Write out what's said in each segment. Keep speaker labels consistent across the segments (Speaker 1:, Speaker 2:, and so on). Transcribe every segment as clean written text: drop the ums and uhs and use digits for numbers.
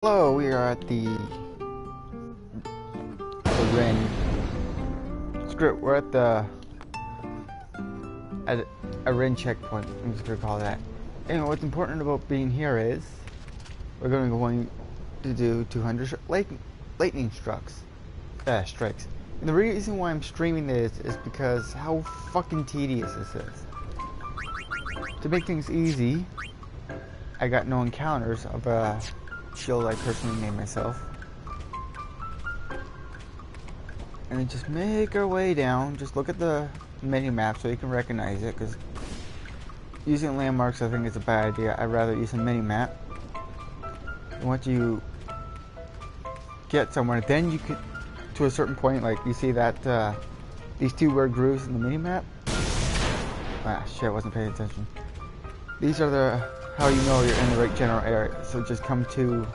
Speaker 1: Hello, we are at the Ren. Screw it, we're at a Ren checkpoint. I'm just gonna call it that. Anyway, what's important about being here is we're going to do 200 lightning strikes. And the reason why I'm streaming this is because how fucking tedious this is. To make things easy, I got no encounters of a shield I personally made myself. And then just make our way down. Just look at the mini map so you can recognize it, because using landmarks I think is a bad idea. I'd rather use a mini map. And once you get somewhere, then you could, to a certain point, like you see that these two weird grooves in the mini map. Ah shit, I wasn't paying attention. These are the how you know you're in the right general area. So just come to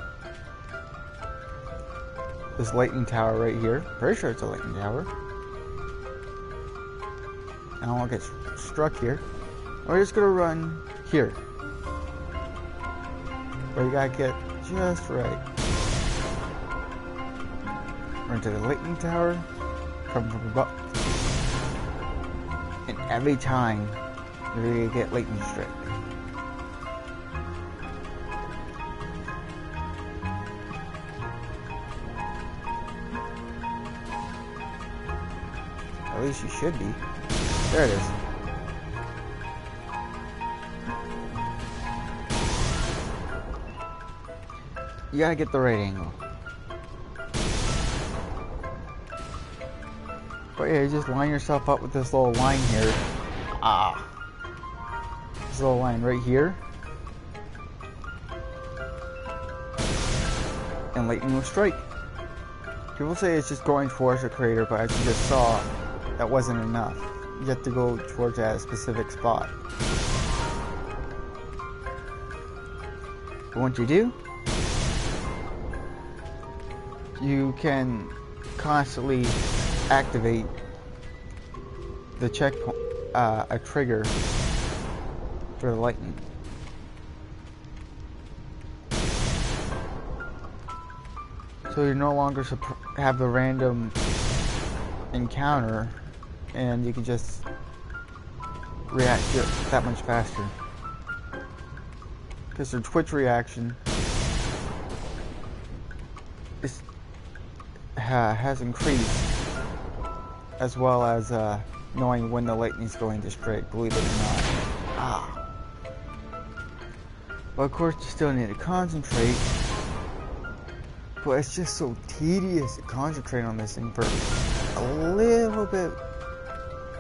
Speaker 1: this lightning tower right here. Pretty sure it's a lightning tower. I don't want to get struck here. We're just gonna run here. Where you gotta get just right. Run to the lightning tower. Come from above. And every time you're gonna get lightning strike. At least you should be. There it is. You gotta get the right angle. But yeah, you just line yourself up with this little line here. This little line right here. And lightning will strike. People say it's just going towards the crater, but as you just saw, that wasn't enough. You have to go towards that specific spot. But once you do, you can constantly activate the checkpoint, a trigger for the lightning. So you no longer have the random encounter, and you can just react to it that much faster. Because their twitch reaction has increased, as well as knowing when the lightning's going to strike, believe it or not. But of course you still need to concentrate. But it's just so tedious to concentrate on this thing for a little bit,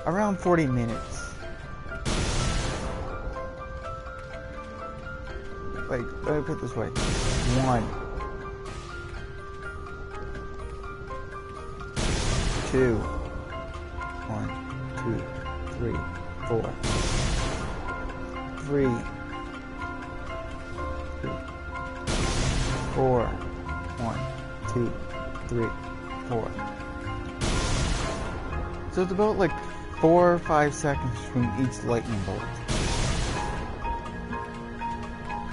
Speaker 1: around 40 minutes. Like, let me put it this way. 1, 2, 1, 2, 3, 4, 3, 4, 1, 2, 3, 4. So it's about like 4 or 5 seconds between each lightning bolt.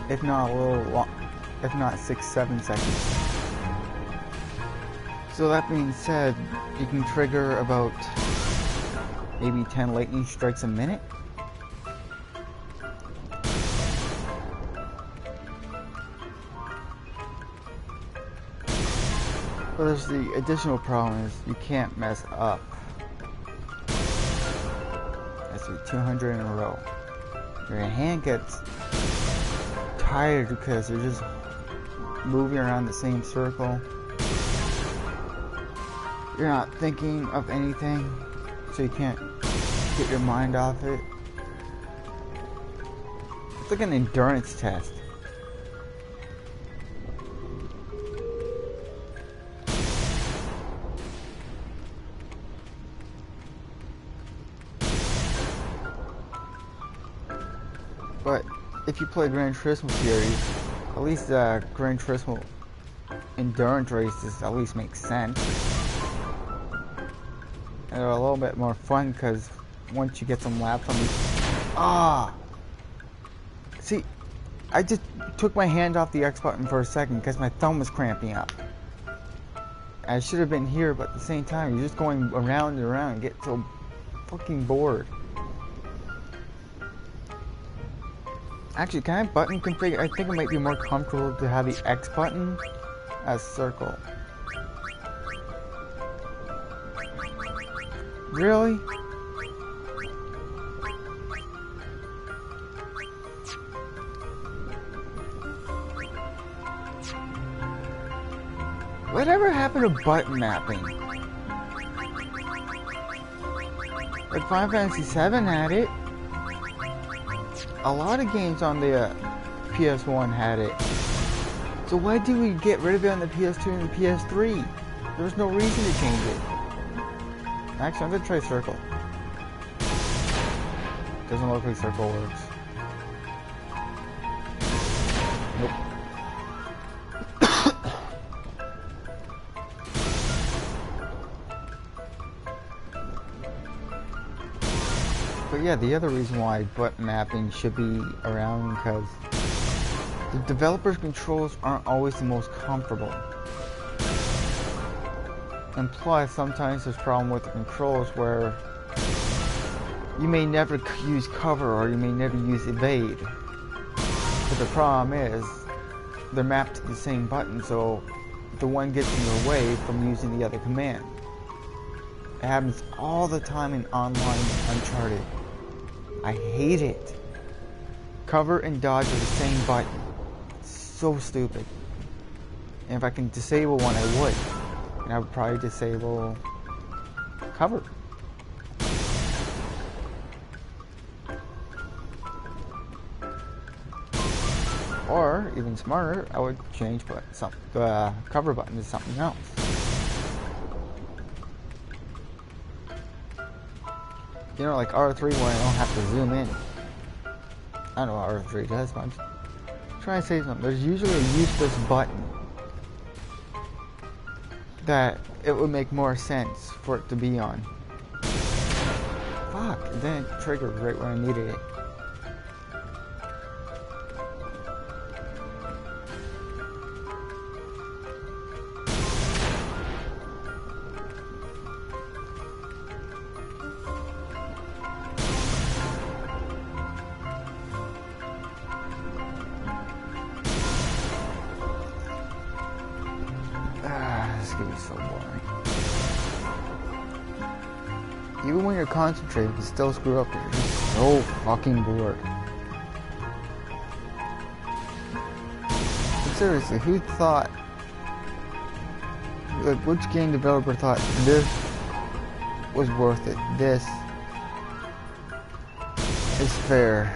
Speaker 1: If not a little long, if not 6-7 seconds. So that being said, you can trigger about maybe 10 lightning strikes a minute. But there's the additional problem is you can't mess up. That's 200 in a row. Your hand gets tired because they're just moving around the same circle. You're not thinking of anything, so you can't get your mind off it. It's like an endurance test. But if you play Gran Turismo series, at least the Gran Turismo endurance races at least make sense. And they're a little bit more fun because once you get some laps on the... See, I just took my hand off the X button for a second because my thumb was cramping up. I should have been here, but at the same time, you're just going around and around and get so fucking bored. Actually, can I button configure? I think it might be more comfortable to have the X button as circle. Really? Whatever happened to button mapping? Like Final Fantasy VII had it. A lot of games on the PS1 had it. So why did we get rid of it on the PS2 and the PS3? There's no reason to change it. Actually, I'm gonna try circle. Doesn't look like circle works. Nope. But yeah, the other reason why button mapping should be around because the developers' controls aren't always the most comfortable. And plus, sometimes there's a problem with the controls where you may never use cover or you may never use evade. But the problem is, they're mapped to the same button, so the one gets in your way from using the other command. It happens all the time in online Uncharted. I hate it. Cover and dodge are the same button. It's so stupid. And if I can disable one, I would. And I would probably disable cover. Or, even smarter, I would change the cover button to something else. You know, like R3 where I don't have to zoom in. I don't know what R3 does, but I'm just trying to say something. There's usually a useless button that it would make more sense for it to be on. Fuck, and then it triggered right when I needed it. This game is so boring. Even when you're concentrated, you still screw up. You're just so fucking bored. But seriously, who thought? Like, which game developer thought this was worth it? This is fair.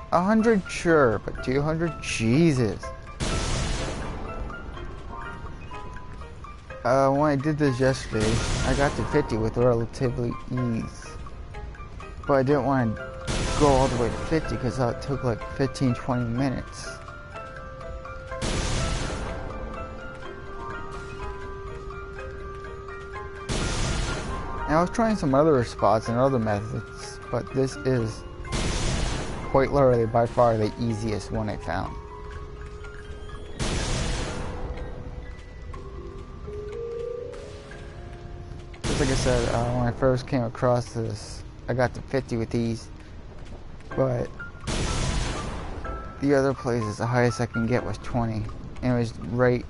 Speaker 1: 100, sure, but 200, Jesus. When I did this yesterday, I got to 50 with relatively ease. But I didn't want to go all the way to 50 because that took like 15-20 minutes. And I was trying some other spots and other methods, but this is quite literally by far the easiest one I found. Like I said, when I first came across this, I got to 50 with ease, but the other places, the highest I can get was 20, and it was right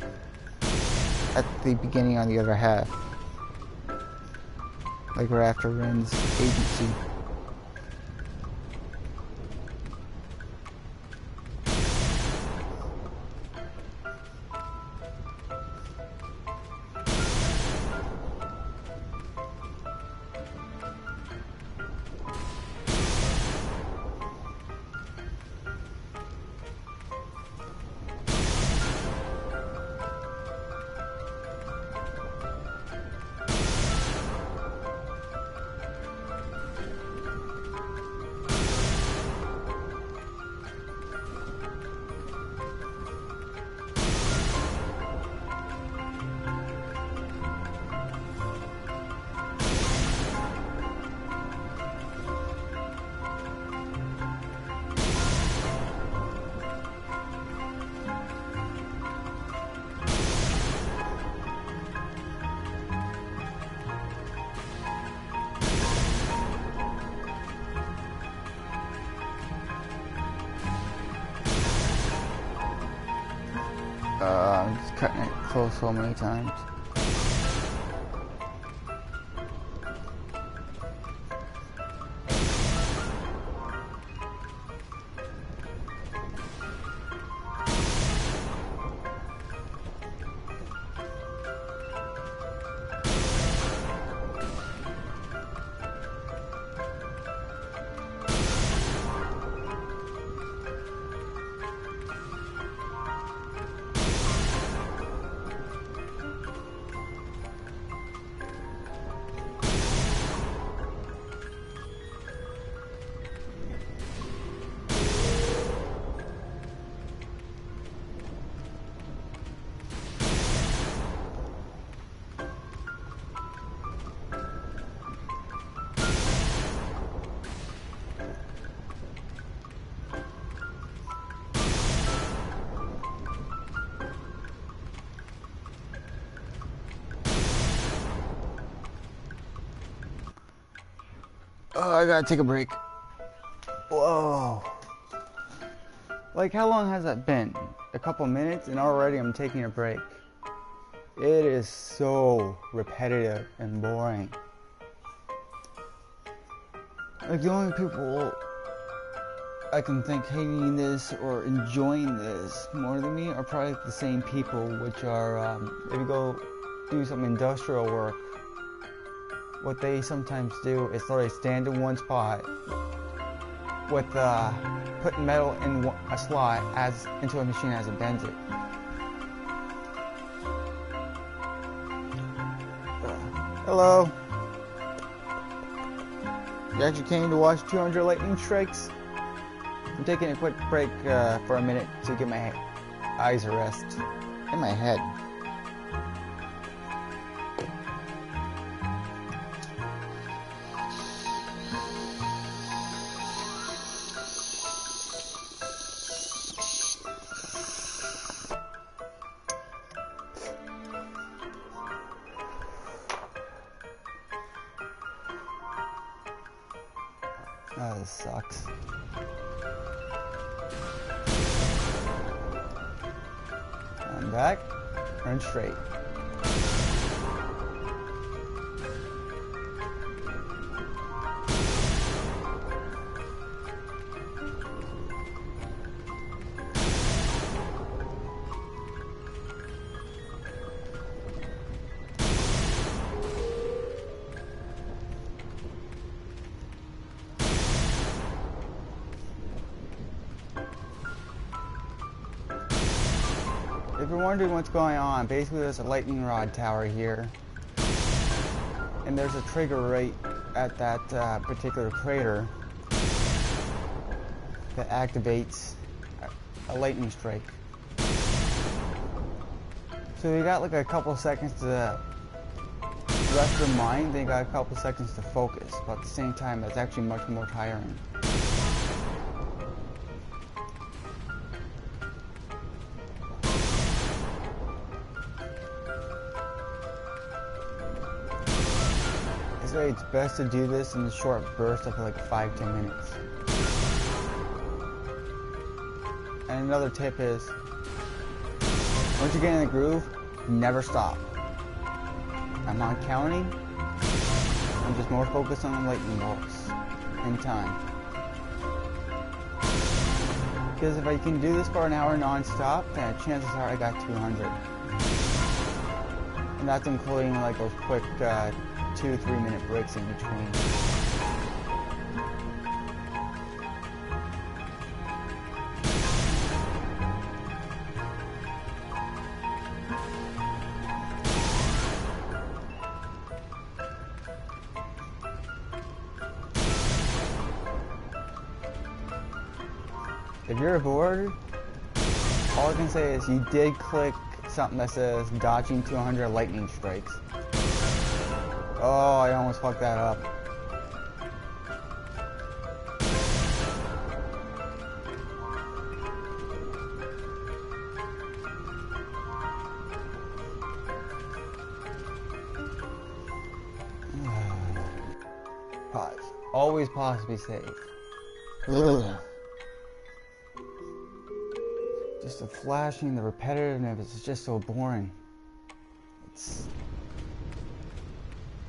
Speaker 1: at the beginning on the other half, like right after Rin's agency. I'm just cutting it close so many times. Oh, I gotta take a break. Whoa. Like, how long has that been? A couple minutes, and already I'm taking a break. It is so repetitive and boring. Like, the only people I can think hating this or enjoying this more than me are probably the same people, which are, if you go do some industrial work, what they sometimes do is literally stand in one spot with putting metal in a slot into a machine as it bends it. Hello. You actually came to watch 200 lightning strikes? I'm taking a quick break for a minute to get my eyes a rest and my head. Oh, this sucks. I'm back. Turn straight. If you're wondering what's going on, basically there's a lightning rod tower here, and there's a trigger right at that particular crater that activates a lightning strike. So you got like a couple seconds to rest your mind, then you got a couple seconds to focus, but at the same time it's actually much more tiring. It's best to do this in a short burst of like 5-10 minutes. And another tip is, once you get in the groove, never stop. I'm not counting, I'm just more focused on the lightning bolts and time. Because if I can do this for an hour non-stop, then chances are I got 200. And that's including like those quick 2-3 minute breaks in between. If you're bored, all I can say is you did click something that says dodging 200 lightning strikes. Oh, I almost fucked that up. Pause. Always pause to be safe. Ugh. Just the flashing, the repetitiveness, it's just so boring.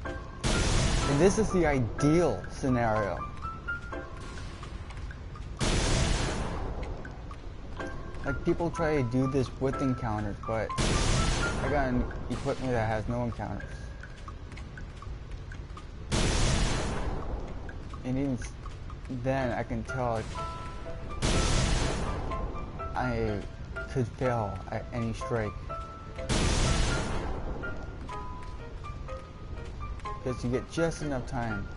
Speaker 1: And this is the ideal scenario. Like, people try to do this with encounters, but I got an equipment that has no encounters. And even then, I can tell, like, I could fail at any strike. Because you get just enough time.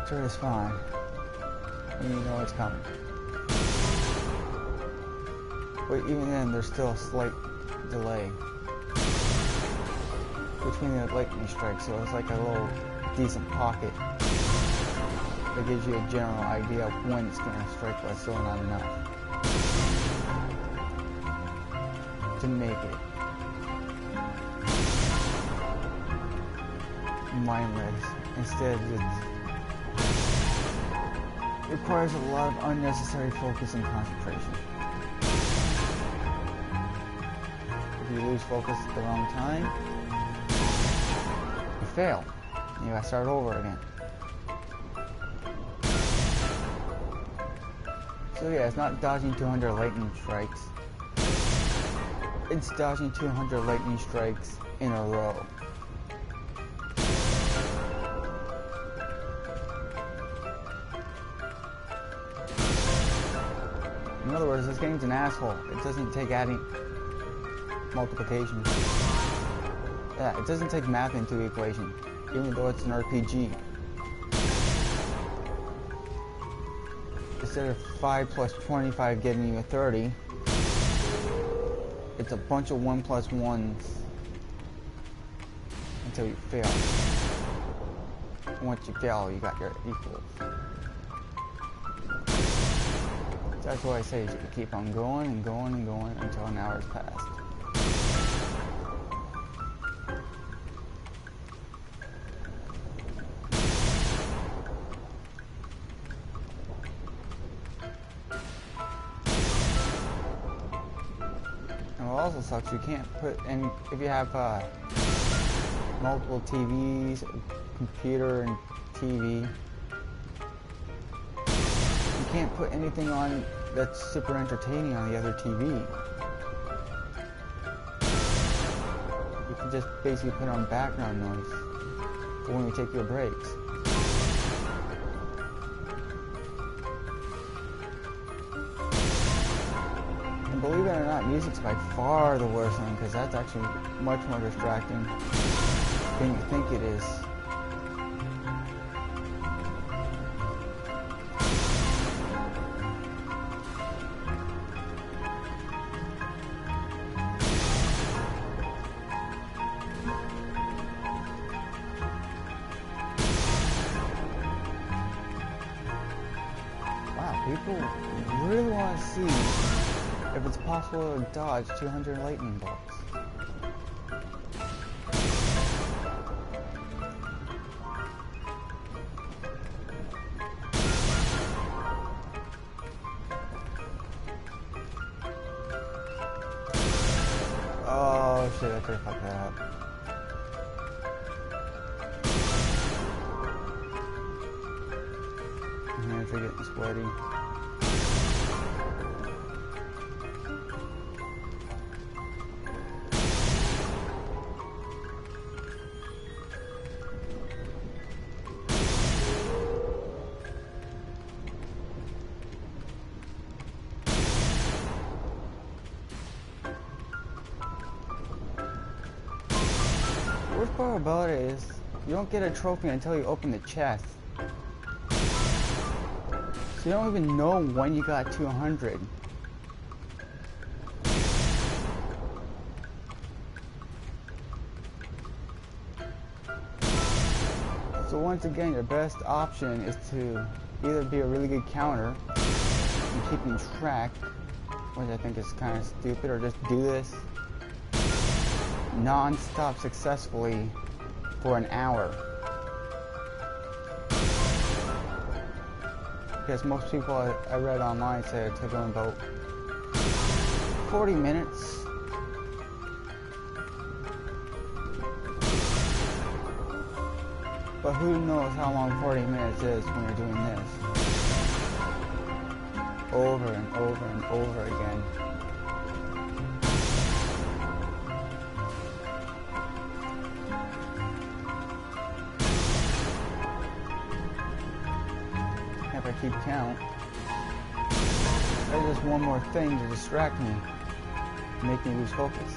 Speaker 1: Sure is fine. And you know it's coming. But even then, there's still a slight delay between the lightning strikes, so it's like a little decent pocket that gives you a general idea of when it's going to strike, but still not enough to make it mindless. Instead, it requires a lot of unnecessary focus and concentration. If you lose focus at the wrong time, you fail. You gotta start over again. So yeah, it's not dodging 200 lightning strikes. It's dodging 200 lightning strikes in a row. In other words, this game's an asshole. It doesn't take adding multiplication. Yeah, it doesn't take math into the equation, even though it's an RPG. Instead of 5 plus 25 getting you a 30, it's a bunch of 1 plus 1s until you fail. Once you fail, you got your equals. That's why I say you keep on going and going and going until an hour's passed. And what also sucks, you can't put any, if you have multiple TVs, computer and TV, you can't put anything on that's super entertaining on the other TV. You can just basically put on background noise for when you take your breaks. And believe it or not, music's by far the worst thing, because that's actually much more distracting than you think it is. People really want to see if it's possible to dodge 200 lightning bolts. Oh shit, I could have fucked that up. My hands are getting sweaty. The worst part about it is you don't get a trophy until you open the chest. So you don't even know when you got 200. So once again, your best option is to either be a really good counter and keeping track, which I think is kind of stupid, or just do this non-stop successfully for an hour. because most people I read online said it took them about 40 minutes. But who knows how long 40 minutes is when you're doing this over and over and over again. If I keep count, there's just one more thing to distract me, make me lose focus.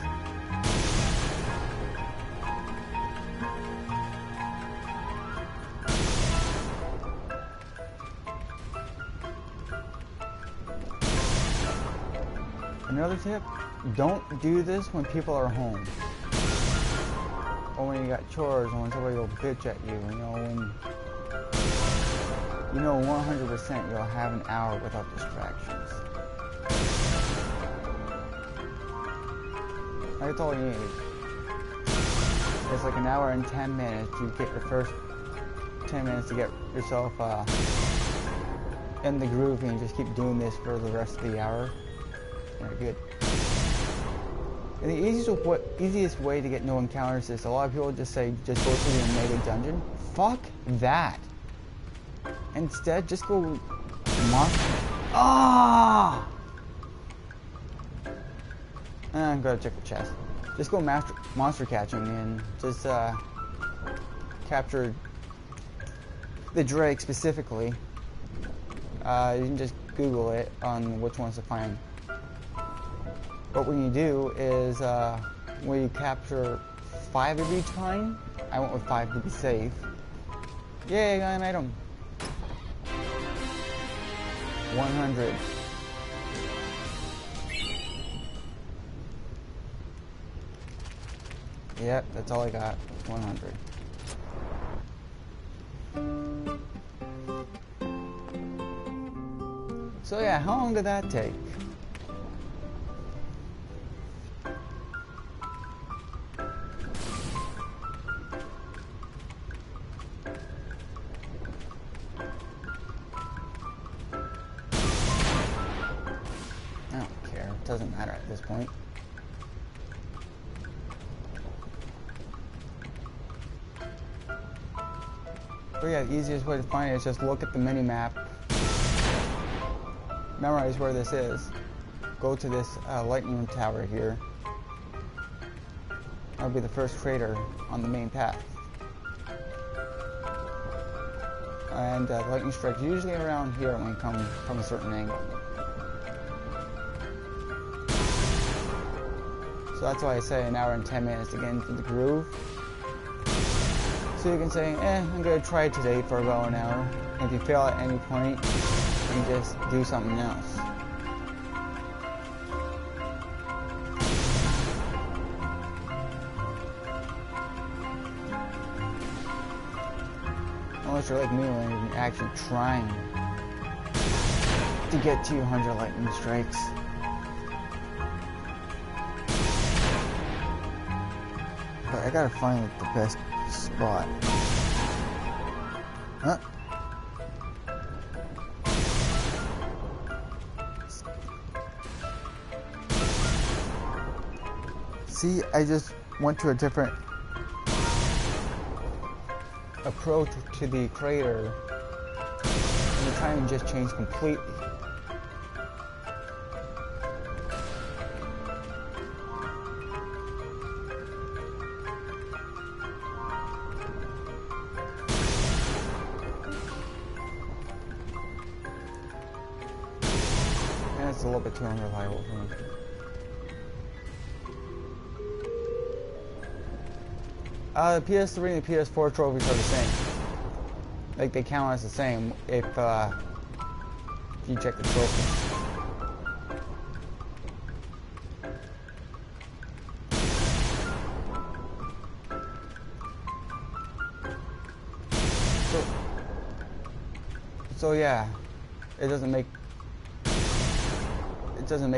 Speaker 1: Another tip, don't do this when people are home. Or when you got chores, or when somebody will bitch at you, when 100% you'll have an hour without distractions. That's all you need. It's like an hour and 10 minutes. You get your first 10 minutes to get yourself in the groove, and you just keep doing this for the rest of the hour. You're good. And the easiest way to get no encounters is a lot of people just say, just go to the mega dungeon. Fuck that. Instead, just go monster. Ah! I'm gonna check the chest. Just go monster catching and just capture the Drake specifically. You can just Google it on which ones to find. But what you do is when you capture 5 of each kind, I went with 5 to be safe. Yay, I got an item. 100. Yep, that's all I got. 100. So yeah, how long did that take? Doesn't matter at this point. But yeah, the easiest way to find it is just look at the mini-map, memorize where this is, go to this lightning tower here. That'll be the first crater on the main path. And the lightning strike's usually around here when you come from a certain angle. So that's why I say an hour and 10 minutes to get into the groove. So you can say, I'm going to try it today for about an hour. And if you fail at any point, you just do something else. Unless you're like me when you're actually trying to get 200 lightning strikes. I gotta find like, the best spot. Huh? See, I just went to a different approach to the crater, and the timing just changed completely. It's a little bit too unreliable for me. The PS3 and the PS4 trophies are the same. Like, they count as the same if you check the trophies. So yeah, it doesn't make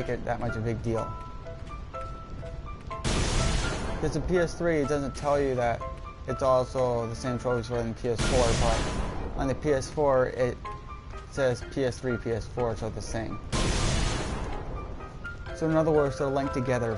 Speaker 1: it that much a big deal. Because the PS3, it doesn't tell you that it's also the same trophies for the PS4, but on the PS4 it says PS3, PS4, so the same. So in other words, they're linked together.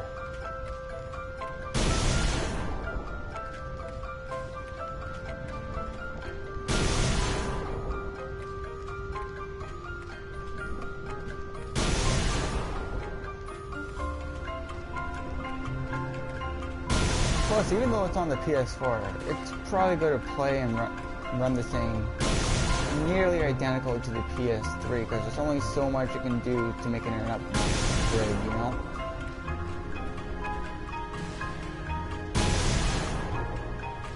Speaker 1: Plus, even though it's on the PS4, it's probably going to play and run the same, nearly identical to the PS3, because there's only so much it can do to make it an upgrade, you know?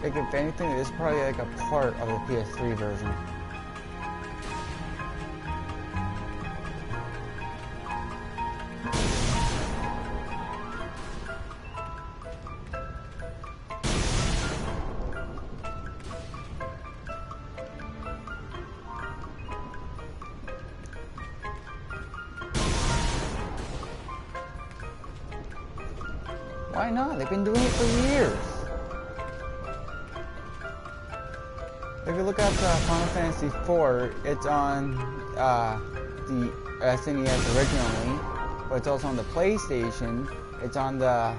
Speaker 1: Like, if anything, it is probably like a part of the PS3 version. Why not? They've been doing it for years. If you look up Final Fantasy IV, it's on the SNES originally, but it's also on the PlayStation, it's on the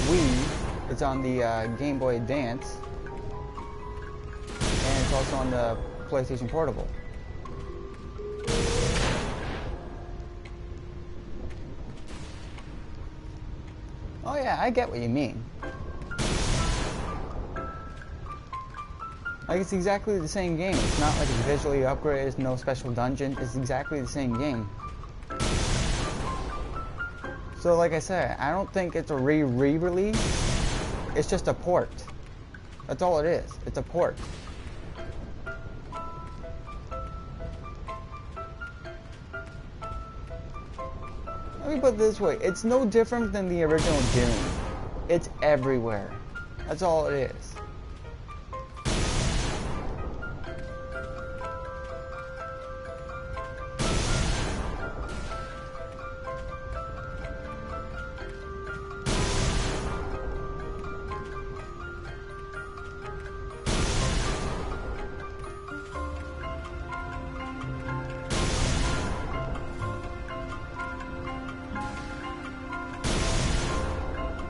Speaker 1: Wii, it's on the Game Boy Advance, and it's also on the PlayStation Portable. Oh yeah, I get what you mean. Like, it's exactly the same game. It's not like it's visually upgraded, it's no special dungeon. It's exactly the same game. So like I said, I don't think it's a re-release. It's just a port. That's all it is. It's a port. Let me put it this way. It's no different than the original Doom. It's everywhere. That's all it is.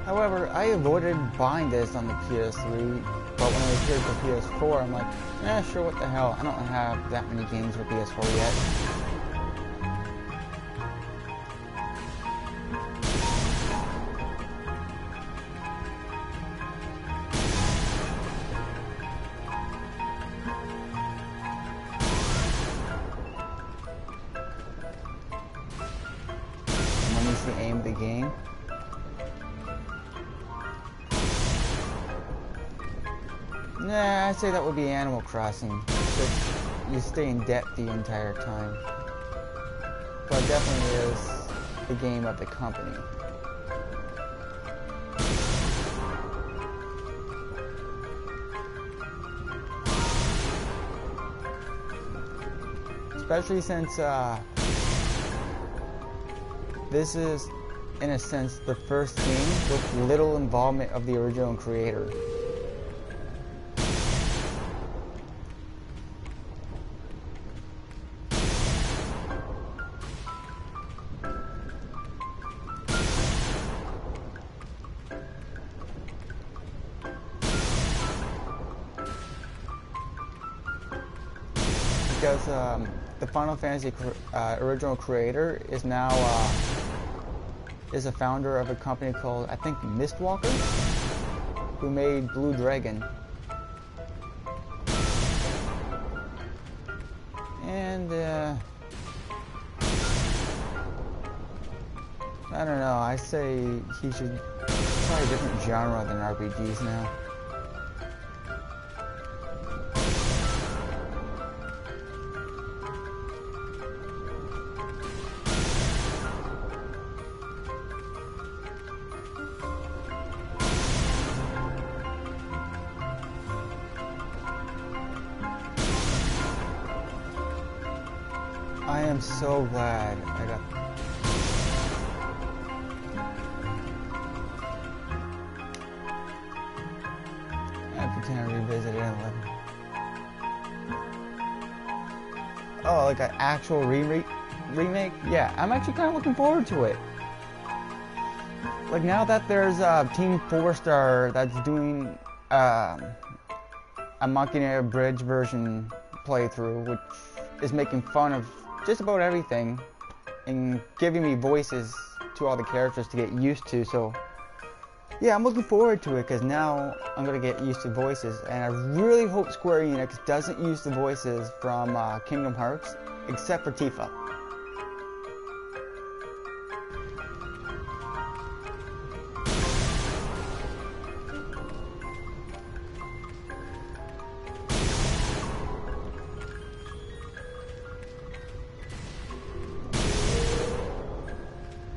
Speaker 1: However, I avoided buying this on the PS3, but when it appeared for PS4, I'm like, eh, sure, what the hell, I don't have that many games for PS4 yet. Let me see the aim of the game. Nah, I'd say that would be Animal Crossing. You stay in debt the entire time. But it definitely is the game of the company. Especially since this is, in a sense, the first game with little involvement of the original creator. Because the Final Fantasy original creator is now is a founder of a company called, I think, Mistwalker, who made Blue Dragon. And I don't know, I say he should try a different genre than RPGs now. I am so glad I got... I pretend to revisit it in 11. Oh, like an actual remake? Yeah, I'm actually kind of looking forward to it. Like now that there's Team 4-Star that's doing a Machina Bridge version playthrough, which is making fun of just about everything and giving me voices to all the characters to get used to. So yeah, I'm looking forward to it because now I'm gonna get used to voices, and I really hope Square Enix doesn't use the voices from Kingdom Hearts except for Tifa.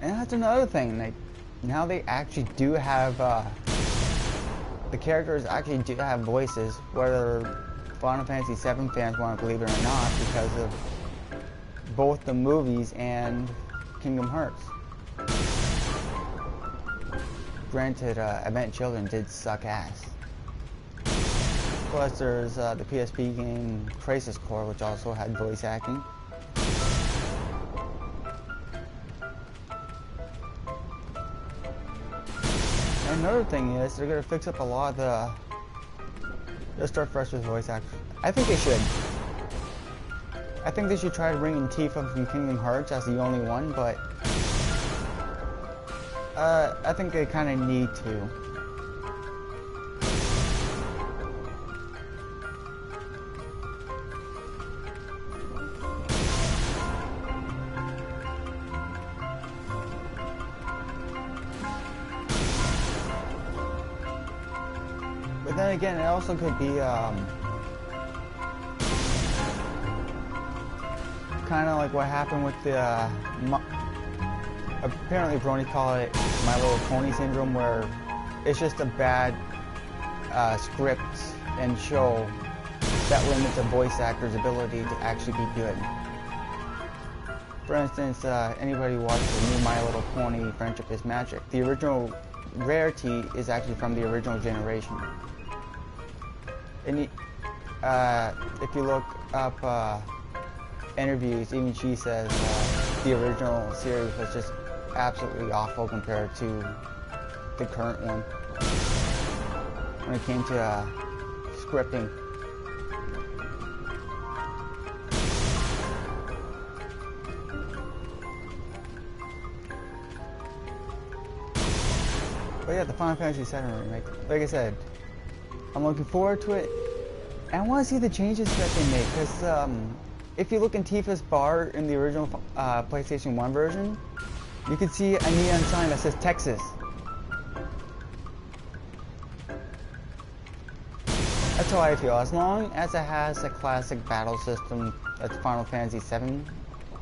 Speaker 1: And that's another thing, like, now they actually do have, the characters actually do have voices, whether Final Fantasy VII fans want to believe it or not, because of both the movies and Kingdom Hearts. Granted, Event Children did suck ass. Plus there's the PSP game Crisis Core, which also had voice acting. Another thing is, they're going to fix up a lot of the... They'll start fresh with voice actors. I think they should. I think they should try to bring in Tifa from Kingdom Hearts as the only one, but... I think they kind of need to. But then again, it also could be kind of like what happened with the apparently Brony called it My Little Pony syndrome, where it's just a bad script and show that limits a voice actor's ability to actually be good. For instance, anybody who watched the new My Little Pony Friendship is Magic, the original Rarity is actually from the original generation. And if you look up interviews, even she says the original series was just absolutely awful compared to the current one when it came to scripting. But yeah, the Final Fantasy VII remake, like I said, I'm looking forward to it, and I want to see the changes that they make, because if you look in Tifa's bar in the original PlayStation 1 version, you can see a neon sign that says Texas. That's how I feel. As long as it has a classic battle system that's Final Fantasy VII,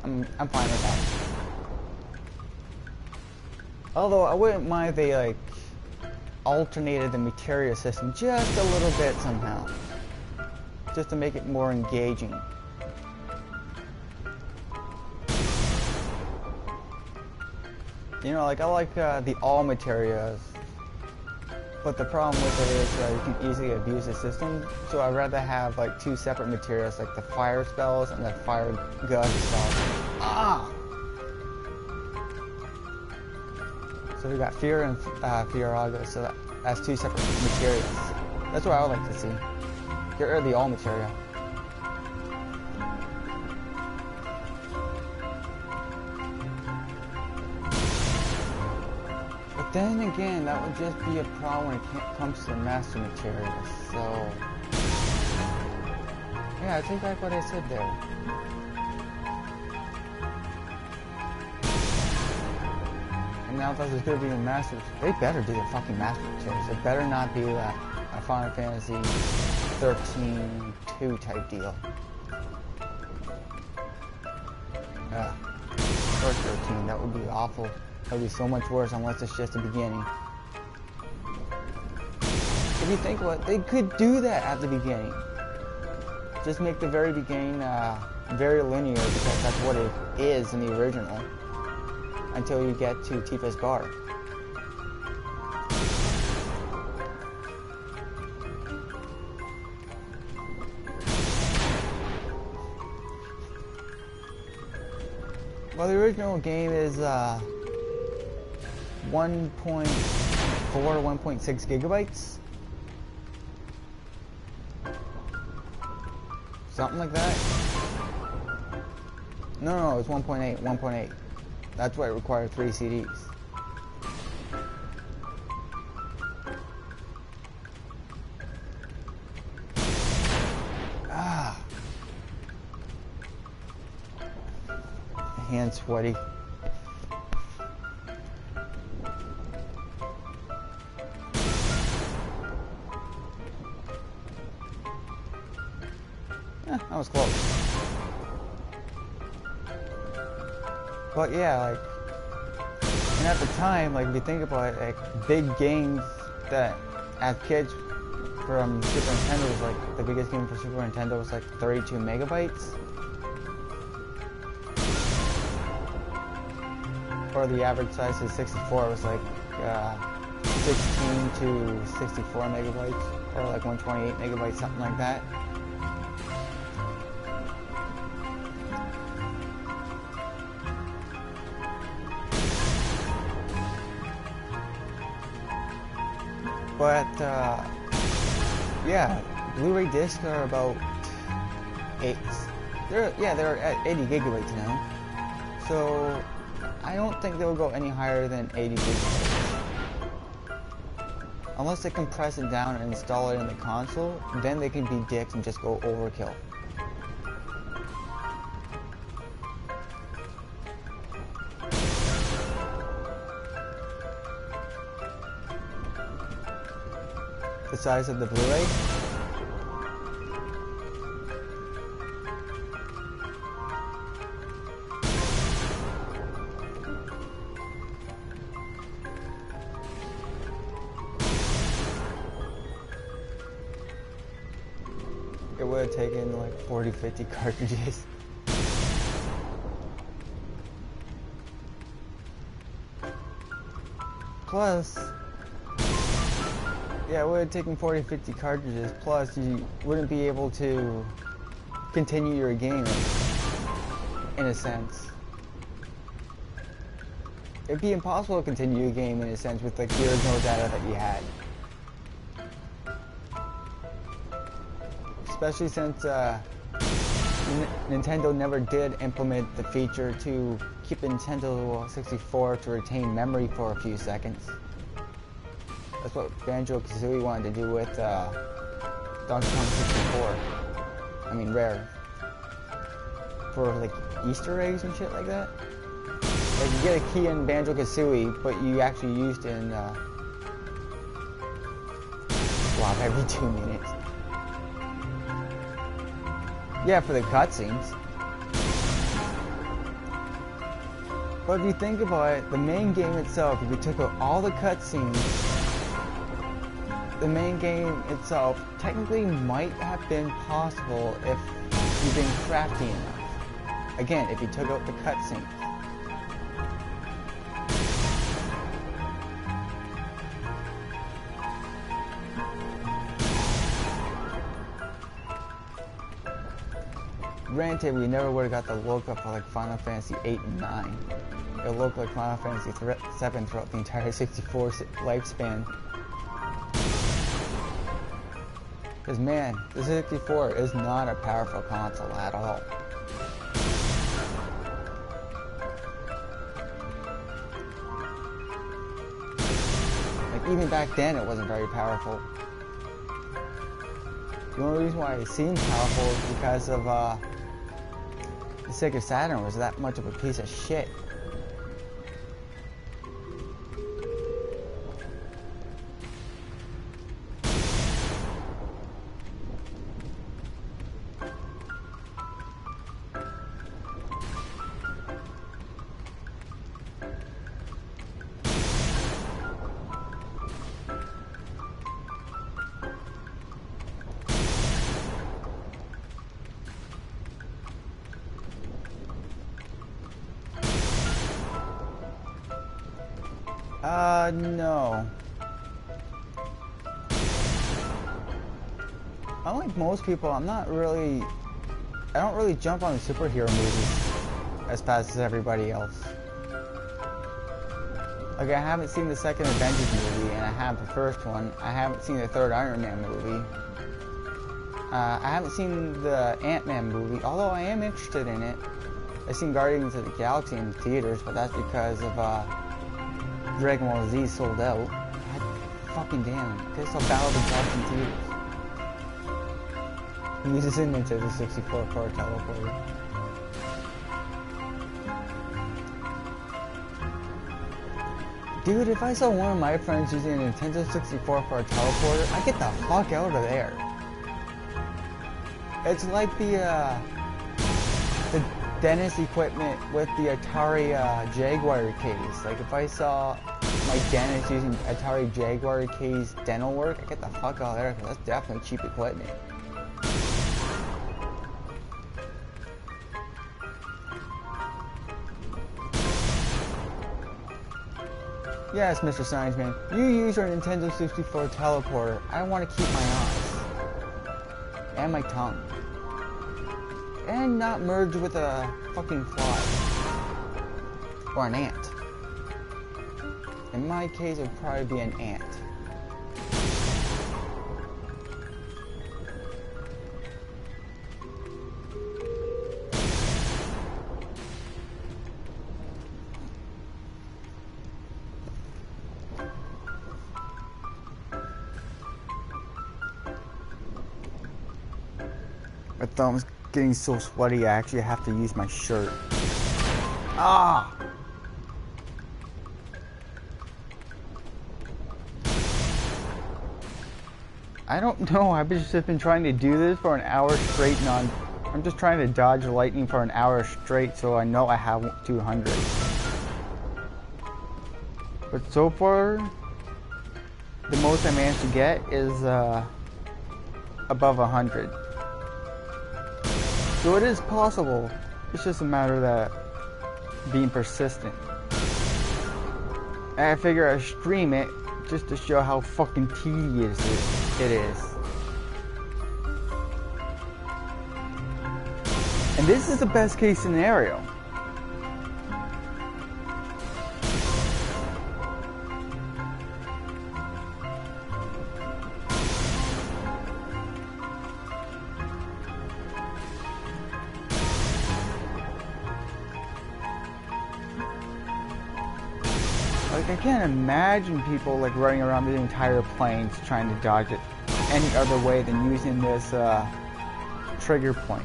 Speaker 1: I'm fine with that. Although I wouldn't mind if they like alternated the materia system just a little bit somehow, just to make it more engaging. You know, like I like the all materias, but the problem with it is you can easily abuse the system. So I'd rather have like two separate materials, like the fire spells and the fire gun stuff. Ah! So we got Fear and Fiorago, so that's two separate materials. That's what I would like to see. Get rid of the all material. But then again, that would just be a problem when it comes to the master materials. So yeah, I take back what I said there. Now that there's gonna be a master, they better do the fucking master materials. It better not be a Final Fantasy 13-2 type deal. Or 13, that would be awful. That would be so much worse unless it's just the beginning. If you think about it, they could do that at the beginning. Just make the very beginning very linear, because that's what it is in the original. Until you get to Tifa's bar. Well, the original game is 1.4, 1.6 gigabytes. Something like that. No, it's 1.8, 1.8. That's why it required 3 CDs. Ah. Hands sweaty. That was close. But yeah, like, and at the time, like, if you think about it, like, big games that, as kids, from Super Nintendo was like, the biggest game for Super Nintendo was like 32 megabytes. Or the average size of 64 was like 16 to 64 megabytes, or like 128 megabytes, something like that. But yeah, Blu-ray discs are about they're at 80 gigabytes now. So I don't think they'll go any higher than 80 gigabytes. Unless they compress it down and install it in the console, then they can be dicks and just go overkill. The size of the Blu-ray? It would have taken like 40-50 cartridges. Plus, yeah, it would have taken 40-50 cartridges, plus you wouldn't be able to continue your game, in a sense. It'd be impossible to continue your game, in a sense, with like the original data that you had. Especially since Nintendo never did implement the feature to keep the Nintendo 64 to retain memory for a few seconds. That's what Banjo-Kazooie wanted to do with Donkey Kong 64. I mean, Rare. For like Easter eggs and shit like that. Like you get a key in Banjo-Kazooie, but you actually used it in swap every 2 minutes. Yeah, for the cutscenes. But if you think about it, the main game itself, if you took out all the cutscenes, the main game itself technically might have been possible if you've been crafty enough. Again, if you took out the cutscenes. Granted, we never would have got the look up for like Final Fantasy 8 and 9. It looked like Final Fantasy 7 throughout the entire 64 lifespan. Because man, the 64 is not a powerful console at all. Like even back then it wasn't very powerful. The only reason why it seemed powerful is because of the Sega Saturn was that much of a piece of shit. No. Unlike most people, I don't really jump on superhero movies. as fast as everybody else. Like, I haven't seen the second Avengers movie, and I have the first one. I haven't seen the third Iron Man movie. I haven't seen the Ant-Man movie, although I am interested in it. I've seen Guardians of the Galaxy in theaters, but that's because of Dragon Ball Z sold out. God fucking damn. They saw Battle of the Gods in theaters. He uses an Nintendo 64 for a teleporter. Dude, if I saw one of my friends using a Nintendo 64 for a teleporter, I'd get the fuck out of there. It's like the dentist equipment with the Atari Jaguar case. Like, if I saw my dentist using Atari Jaguar case dental work, I'd get the fuck out of there, because that's definitely cheap equipment. Yes, Mr. Science Man, you use your Nintendo 64 teleporter. I want to keep my eyes. And my tongue. And not merge with a fucking fly. Or an ant. In my case, it would probably be an ant. My thumb's getting so sweaty I actually have to use my shirt. Ah! I don't know, I've just been trying to do this for an hour straight I'm just trying to dodge lightning for an hour straight so I know I have 200. But so far, the most I managed to get is above 100. So it is possible. It's just a matter of that being persistent. And I figure I stream it just to show how fucking tedious it is. And this is the best case scenario. Like, I can't imagine people like running around the entire planes trying to dodge it any other way than using this trigger point.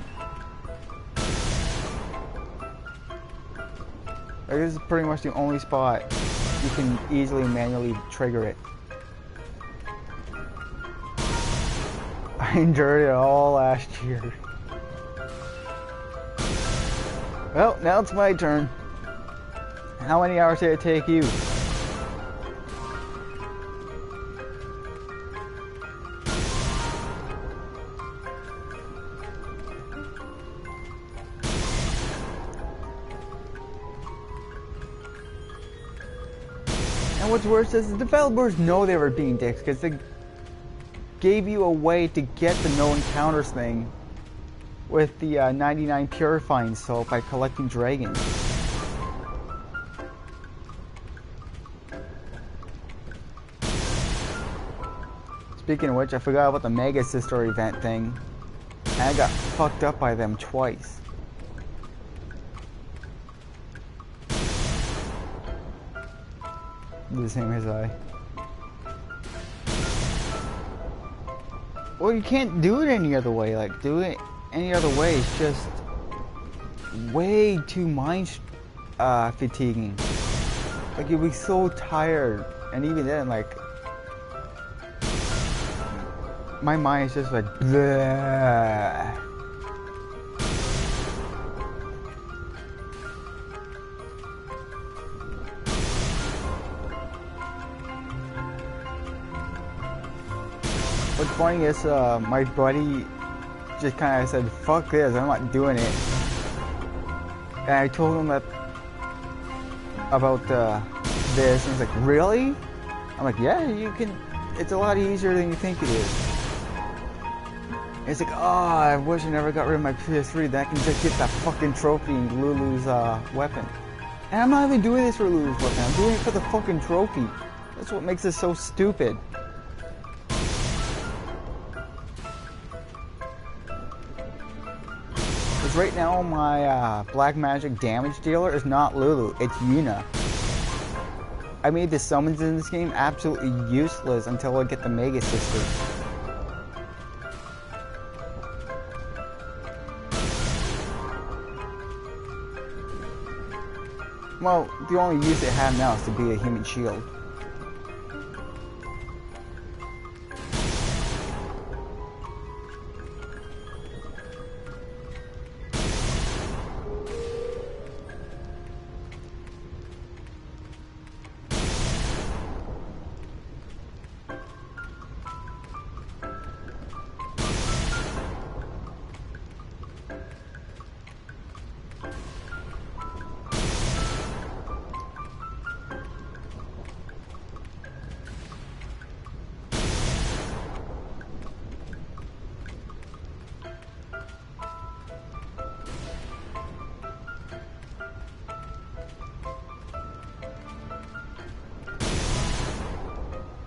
Speaker 1: Like, this is pretty much the only spot you can easily manually trigger it. I endured it all last year. Well, now it's my turn. How many hours did it take you? And what's worse is the developers know they were being dicks because they gave you a way to get the no encounters thing with the 99 purifying salt by collecting dragons. Speaking of which, I forgot about the Mega Sister event thing, and I got fucked up by them twice. The same as I. Well, you can't do it any other way. Like, do it any other way is just way too mind fatiguing. Like, you'll be so tired, and even then, like, my mind is just like bleh. What's funny is my buddy just kind of said, fuck this, I'm not doing it. And I told him that about this, and he's like, really? I'm like, yeah, you can, it's a lot easier than you think it is. It's like, oh, I wish I never got rid of my PS3. Then I can just get that fucking trophy in Lulu's weapon. And I'm not even doing this for Lulu's weapon. I'm doing it for the fucking trophy. That's what makes it so stupid. Because right now my black magic damage dealer is not Lulu. It's Yuna. I made the summons in this game absolutely useless until I get the Mega Sisters. Well, the only use it have now is to be a human shield.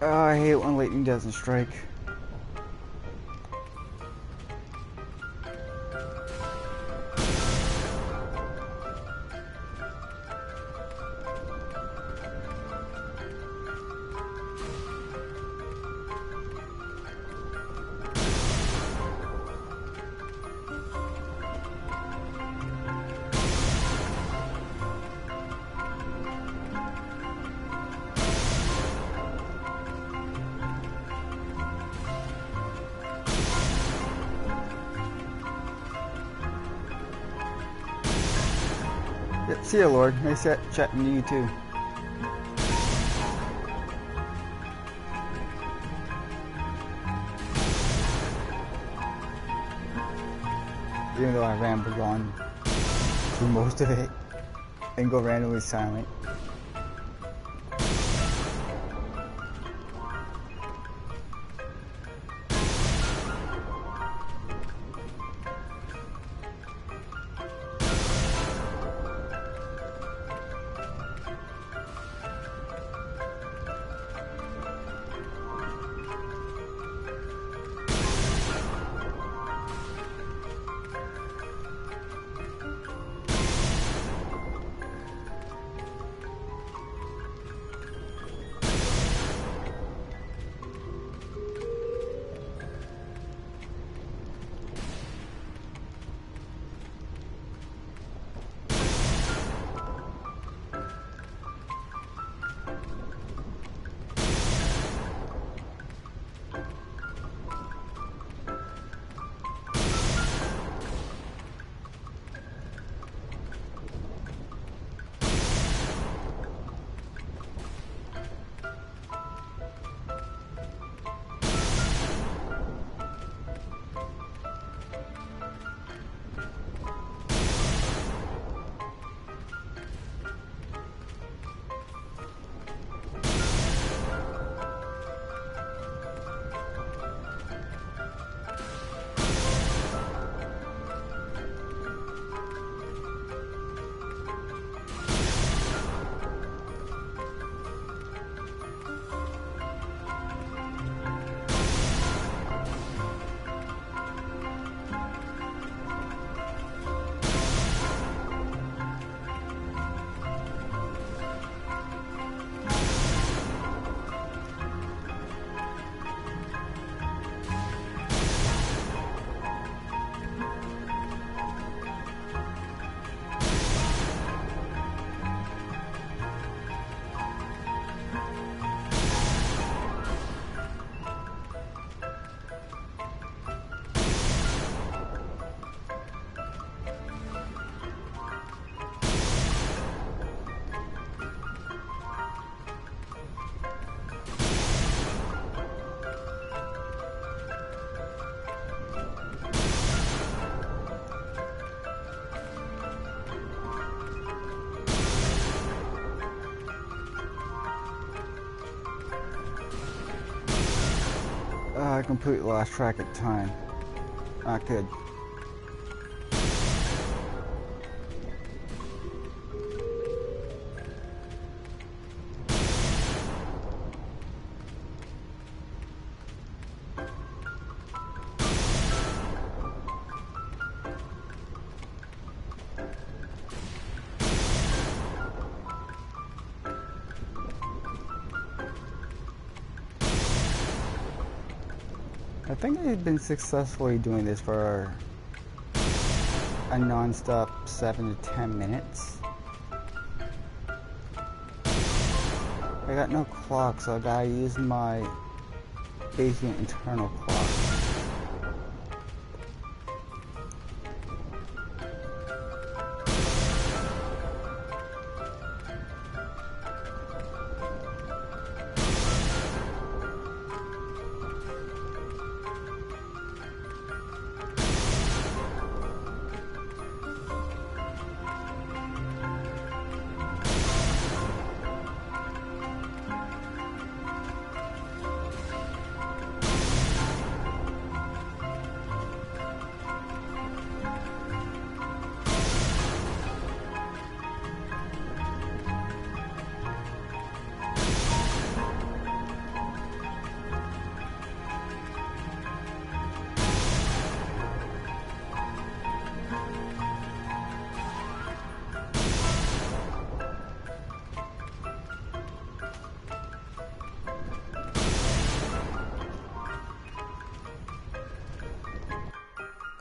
Speaker 1: Oh, I hate when lightning doesn't strike. Yeah, see ya, Lord. Nice chatting to you too. Even though I rambled on through most of it and go randomly silent. I completely lost track of time. Not good. I think I've been successfully doing this for a non-stop 7 to 10 minutes. I got no clock, so I gotta use my basement internal clock.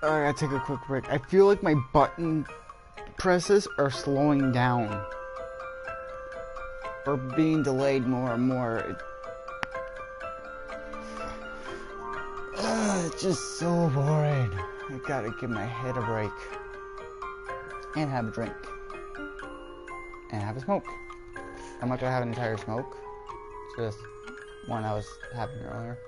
Speaker 1: I gotta take a quick break. I feel like my button presses are slowing down. Or being delayed more and more. It's just so boring. I gotta give my head a break. And have a drink. And have a smoke. I'm not gonna have an entire smoke. It's just one I was having earlier.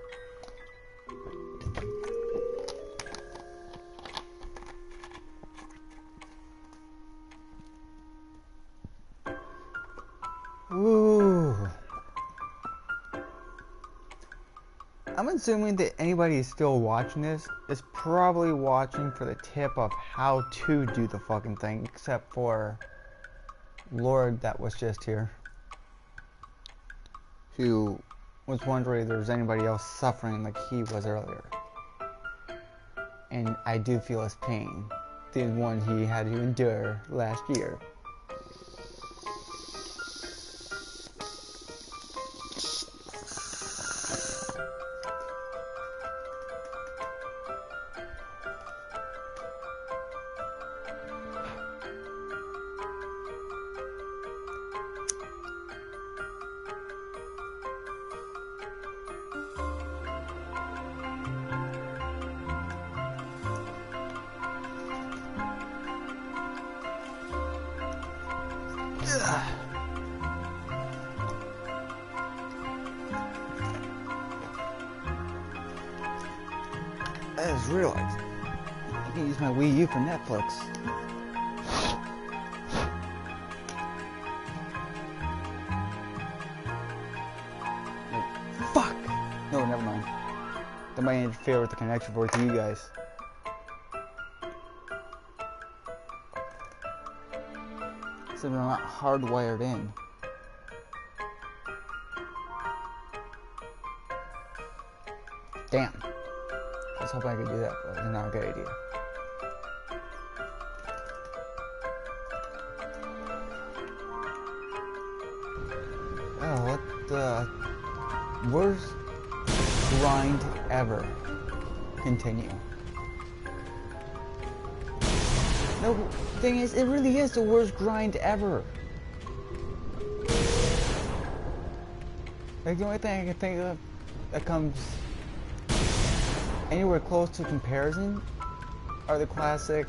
Speaker 1: Ooh. I'm assuming that anybody who's still watching this is probably watching for the tip of how to do the fucking thing, except for Lord that was just here, who was wondering if there was anybody else suffering like he was earlier. And I do feel his pain, the one he had to endure last year. I just realized I can use my Wii U for Netflix. Oh, fuck! No, never mind. That might interfere with the connection for you guys. So they're not hardwired in. Damn. I was hoping I could do that, but it's not a good idea. Oh, what the worst grind ever. Continue. No, the thing is, it really is the worst grind ever. Like, the only thing I can think of that comes anywhere close to comparison are the classic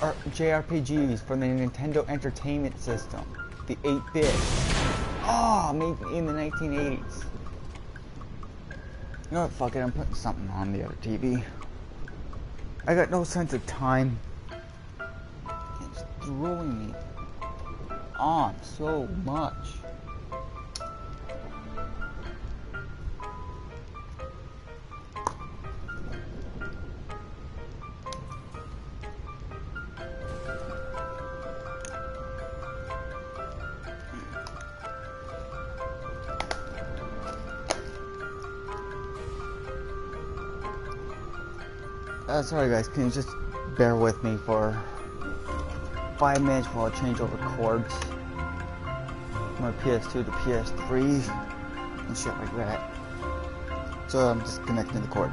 Speaker 1: JRPGs from the Nintendo Entertainment System, the 8-bit. Oh, made in the 1980s. You know what, fuck it, I'm putting something on the other TV. I got no sense of time. It's throwing me on so much. Sorry guys, can you just bear with me for 5 minutes while I change over cords from my PS2 to PS3 and shit like that. So I'm just connecting the cord.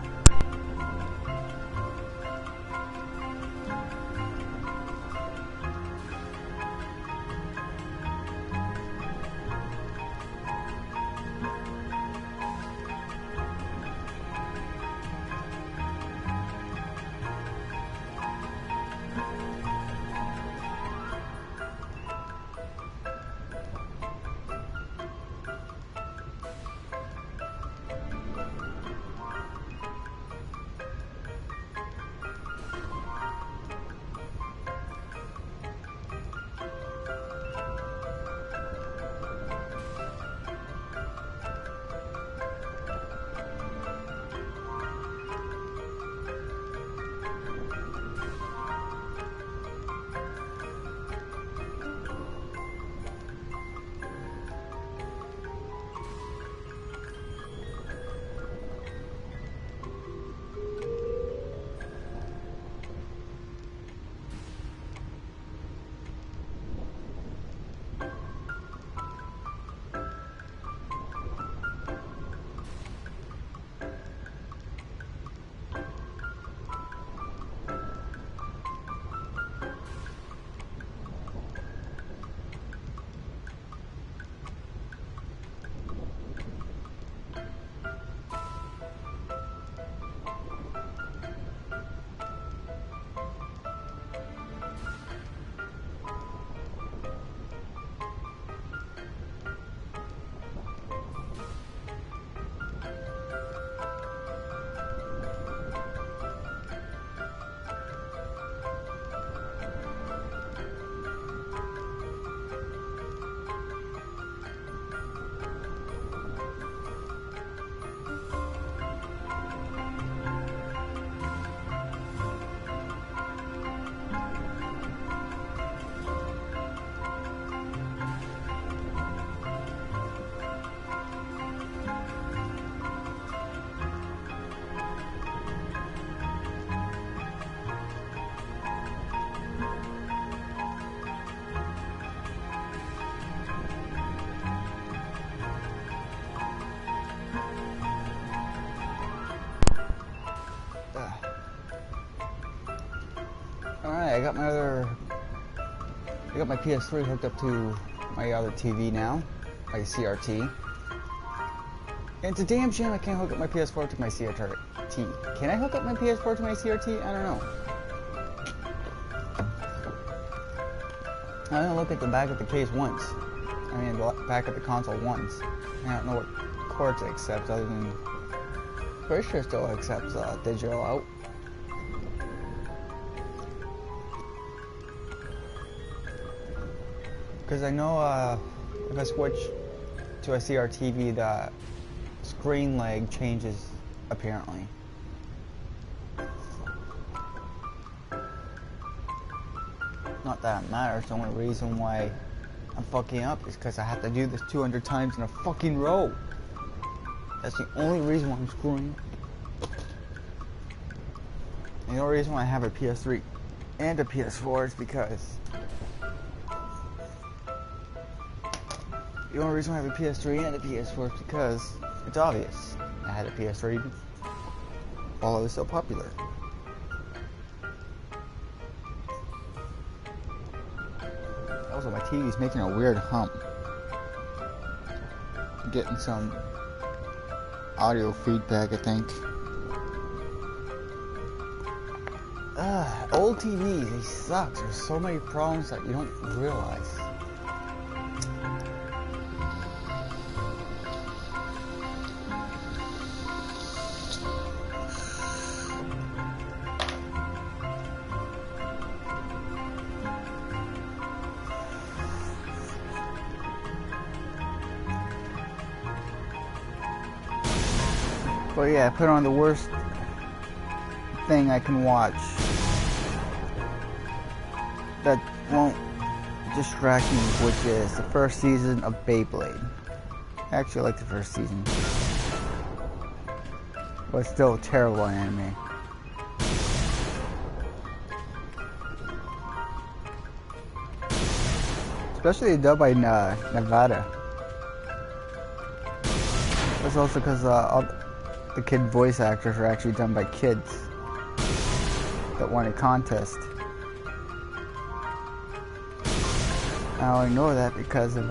Speaker 1: Alright, I got my PS3 hooked up to my other TV now, my CRT. And it's a damn shame I can't hook up my PS4 to my CRT. Can I hook up my PS4 to my CRT? I don't know. I only look at the back of the case once. I mean, the back of the console once. I don't know what cords it accepts other than... Pretty sure it still accepts digital out. Because I know if I switch to a CRTV, the screen lag changes, apparently. Not that it matters, the only reason why I'm fucking up is because I have to do this 200 times in a fucking row. That's the only reason why I'm screwing. And the only reason why I have a PS3 and a PS4 is because... The only reason why I have a PS3 and a PS4 is because it's obvious. I had a PS3 while it was so popular. Also, my TV's making a weird hump. I'm getting some audio feedback, I think. Old TVs, they suck. There's so many problems that you don't realize. But yeah, I put on the worst thing I can watch that won't distract me, which is the first season of Beyblade. Actually, I like the first season, but it's still a terrible anime. especially the dub by Nevada. That's also because all the kid voice actors are actually done by kids that won a contest. I only know that because of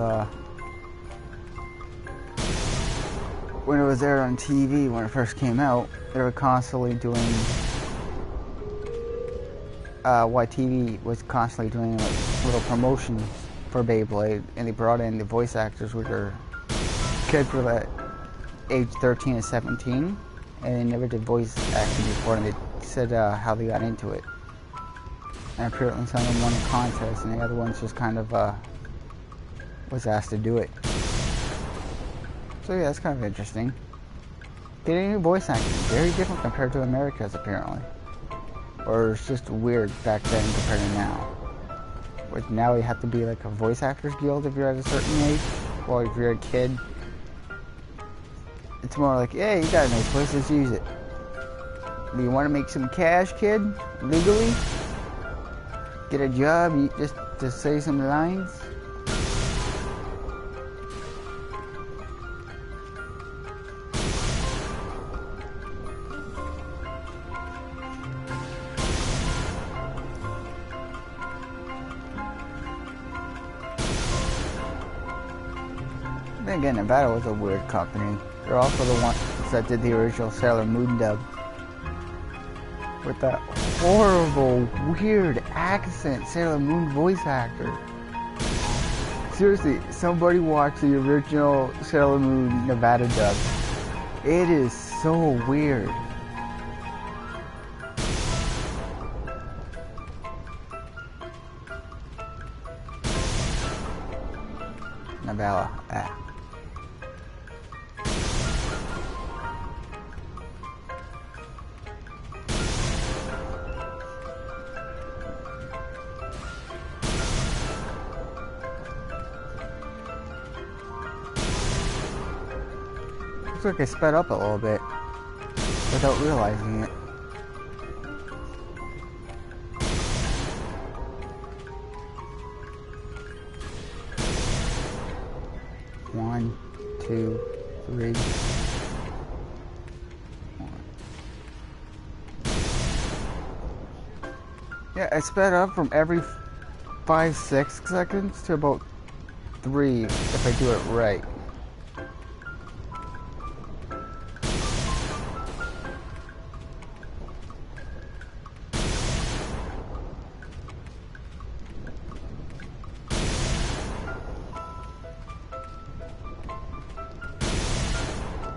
Speaker 1: when it was aired on TV when it first came out. They were constantly doing YTV was constantly doing like little promotions for Beyblade, and they brought in the voice actors, which are kids were at age 13 to 17, and they never did voice acting before, and they said how they got into it. And apparently some of them won a contest, and the other ones just kind of was asked to do it. So yeah, it's kind of interesting. Getting new voice acting, very different compared to America's apparently. Or it's just weird back then compared to now. Which now you have to be like a voice actors guild if you're at a certain age. Well, if you're a kid, it's more like, hey, you got a nice voice, let's use it. Do you want to make some cash, kid? Legally? Get a job, you just to say some lines? Then again, Nevada was a weird company. They're also the ones that did the original Sailor Moon dub. With that horrible, weird accent Sailor Moon voice actor. Seriously, somebody watch the original Sailor Moon Nevada dub. It is so weird. Nevada, Looks like I sped up a little bit without realizing it. One, two, three. Yeah, I sped up from every 5-6 seconds to about 3 if I do it right.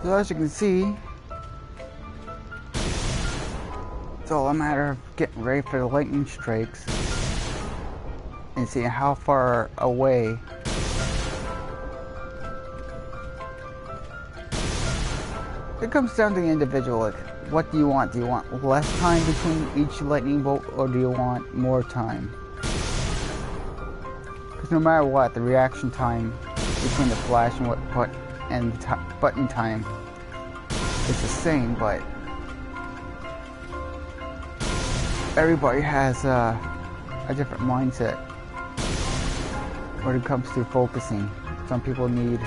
Speaker 1: So as you can see, it's all a matter of getting ready for the lightning strikes and seeing how far away it comes down to the individual. Like, what do you want? Do you want less time between each lightning bolt, or do you want more time? Because no matter what, the reaction time between the flash and the button time is the same, but everybody has a different mindset when it comes to focusing. Some people need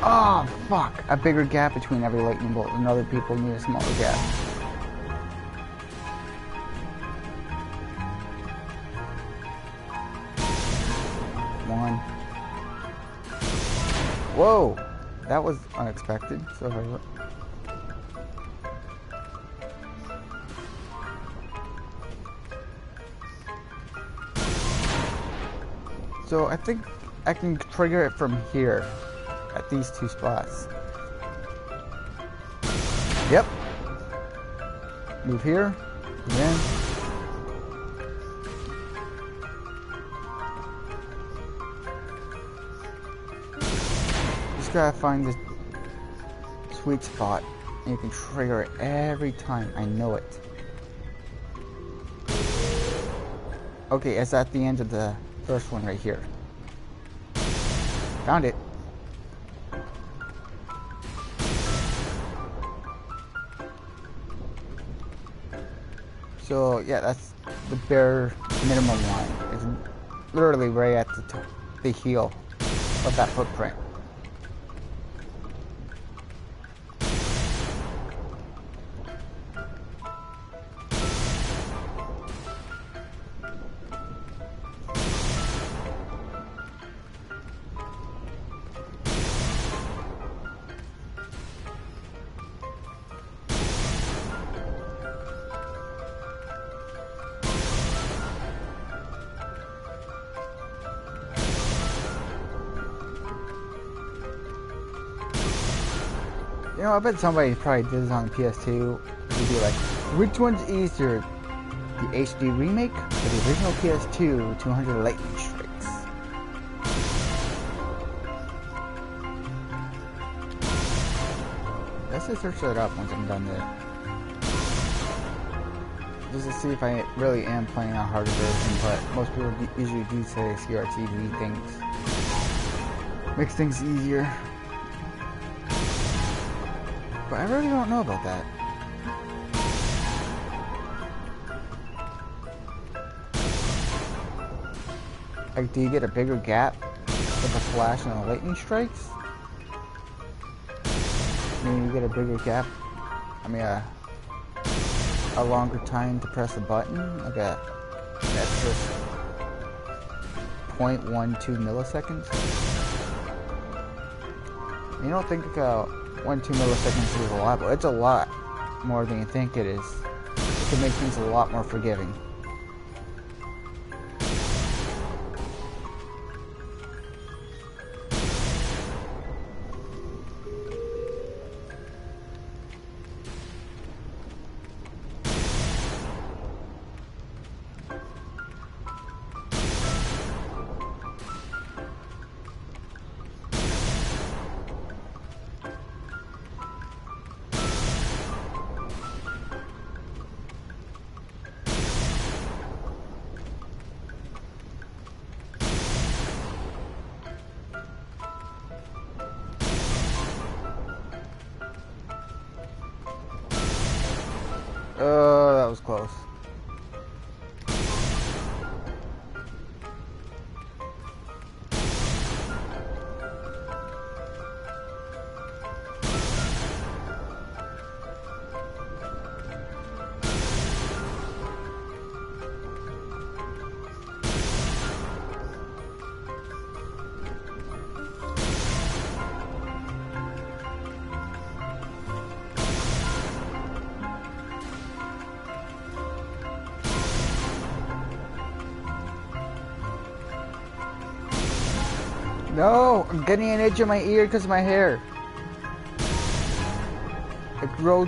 Speaker 1: a bigger gap between every lightning bolt, and other people need a smaller gap. One. Whoa, that was unexpected. So I think I can trigger it from here at these two spots. Yep. Move here, again. Just gotta find the sweet spot, and you can trigger it every time. I know it. Okay, it's at the end of the first one right here. Found it. So yeah, that's the bare minimum line. It's literally right at the heel of that footprint. You know, I bet somebody probably did this on PS2. It'd be like, which one's easier? The HD remake or the original PS2 200 lightning strikes? Let's just search that up once I'm done there. Just to see if I really am playing a harder version, but most people usually do say CRTV things. Makes things easier. But I really don't know about that. Like, do you get a bigger gap with the flash and the lightning strikes? I mean, you get a bigger gap. I mean, a longer time to press a button, like an extra 0.12 milliseconds. You don't think 1-2 milliseconds is a lot, but it's a lot more than you think it is. It can make things a lot more forgiving. Oh, that was close. No, I'm getting an itch in my ear because of my hair. It grown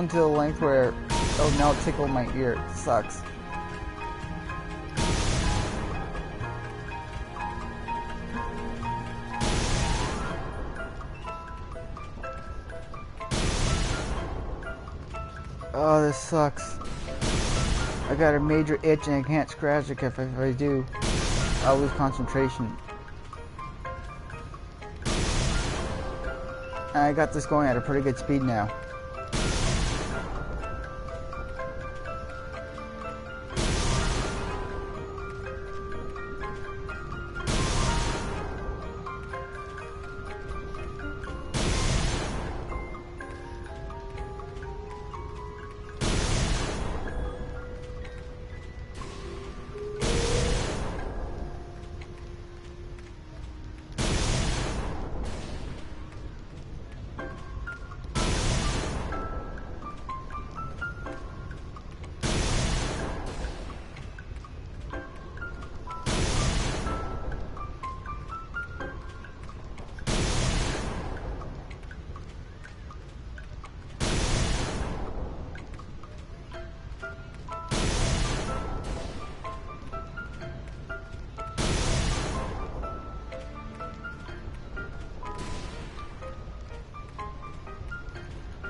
Speaker 1: to the length where, oh, now it tickled my ear. It sucks. Oh, this sucks. I got a major itch and I can't scratch it if I do. I'll lose concentration. I got this going at a pretty good speed now.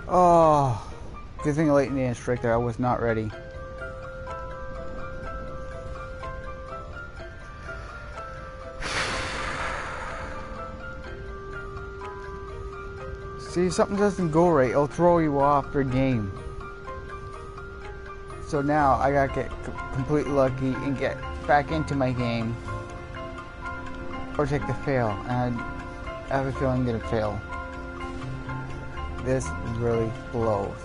Speaker 1: Oh, good thing lightning didn't strike there. I was not ready. See, if something doesn't go right, it'll throw you off your game. So now I gotta get completely lucky and get back into my game or take the fail. And I have a feeling I'm gonna fail. This really blows.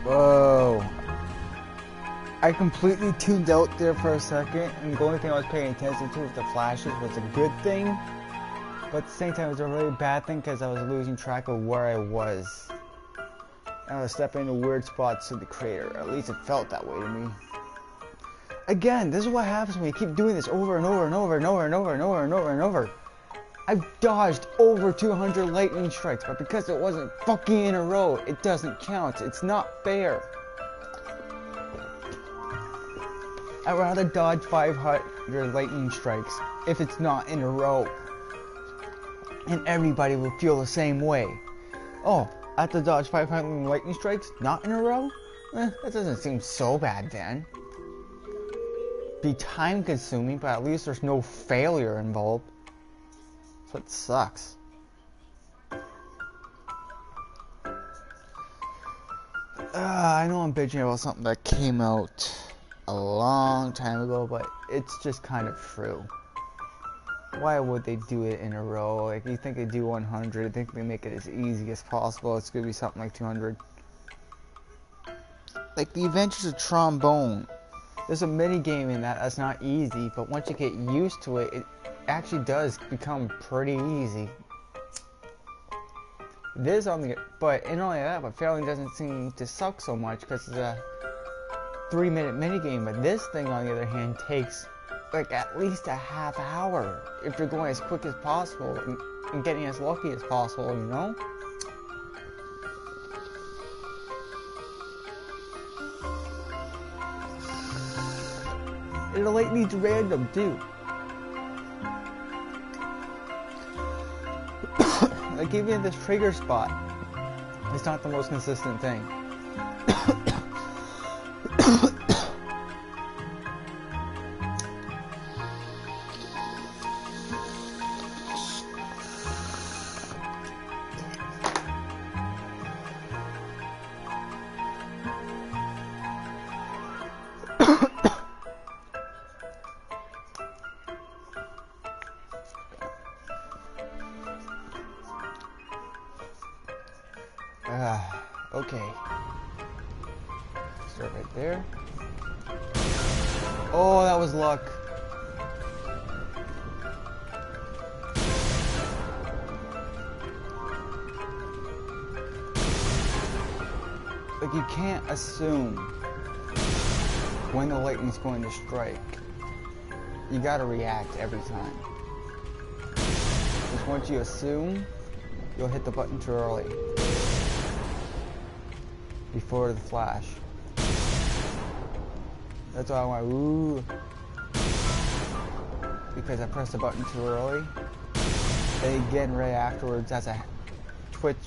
Speaker 1: Whoa. I completely tuned out there for a second, and the only thing I was paying attention to with the flashes was a good thing, but at the same time it was a really bad thing because I was losing track of where I was. And I was stepping into weird spots of the crater. At least it felt that way to me. Again, this is what happens when you keep doing this over and over and over and over and over and over and over and over. I've dodged over 200 lightning strikes, but because it wasn't fucking in a row, it doesn't count. It's not fair. I'd rather dodge 500 lightning strikes if it's not in a row. And everybody will feel the same way. Oh, I have to dodge 500 lightning strikes, not in a row? That doesn't seem so bad then. Be time consuming, but at least there's no failure involved. That's what sucks. I know I'm bitching about something that came out a long time ago, but it's just kind of true. Why would they do it in a row? Like, you think they do 100, I think they make it as easy as possible. It's gonna be something like 200. Like the Adventures of Trombone. There's a mini game in that that's not easy, but once you get used to it, it actually does become pretty easy. This on the, but and not only that, but failing doesn't seem to suck so much because it's a 3-minute mini game. But this thing, on the other hand, takes like at least a half hour if you're going as quick as possible and getting as lucky as possible, you know? And the light needs random too. Like even this trigger spot, it's not the most consistent thing. Okay. Oh, that was luck. Like, you can't assume when the lightning's going to strike. You gotta react every time. Just once you assume, you'll hit the button too early. Before the flash. That's why I went, ooh. Because I pressed the button too early. Then again, right afterwards, that's a twitch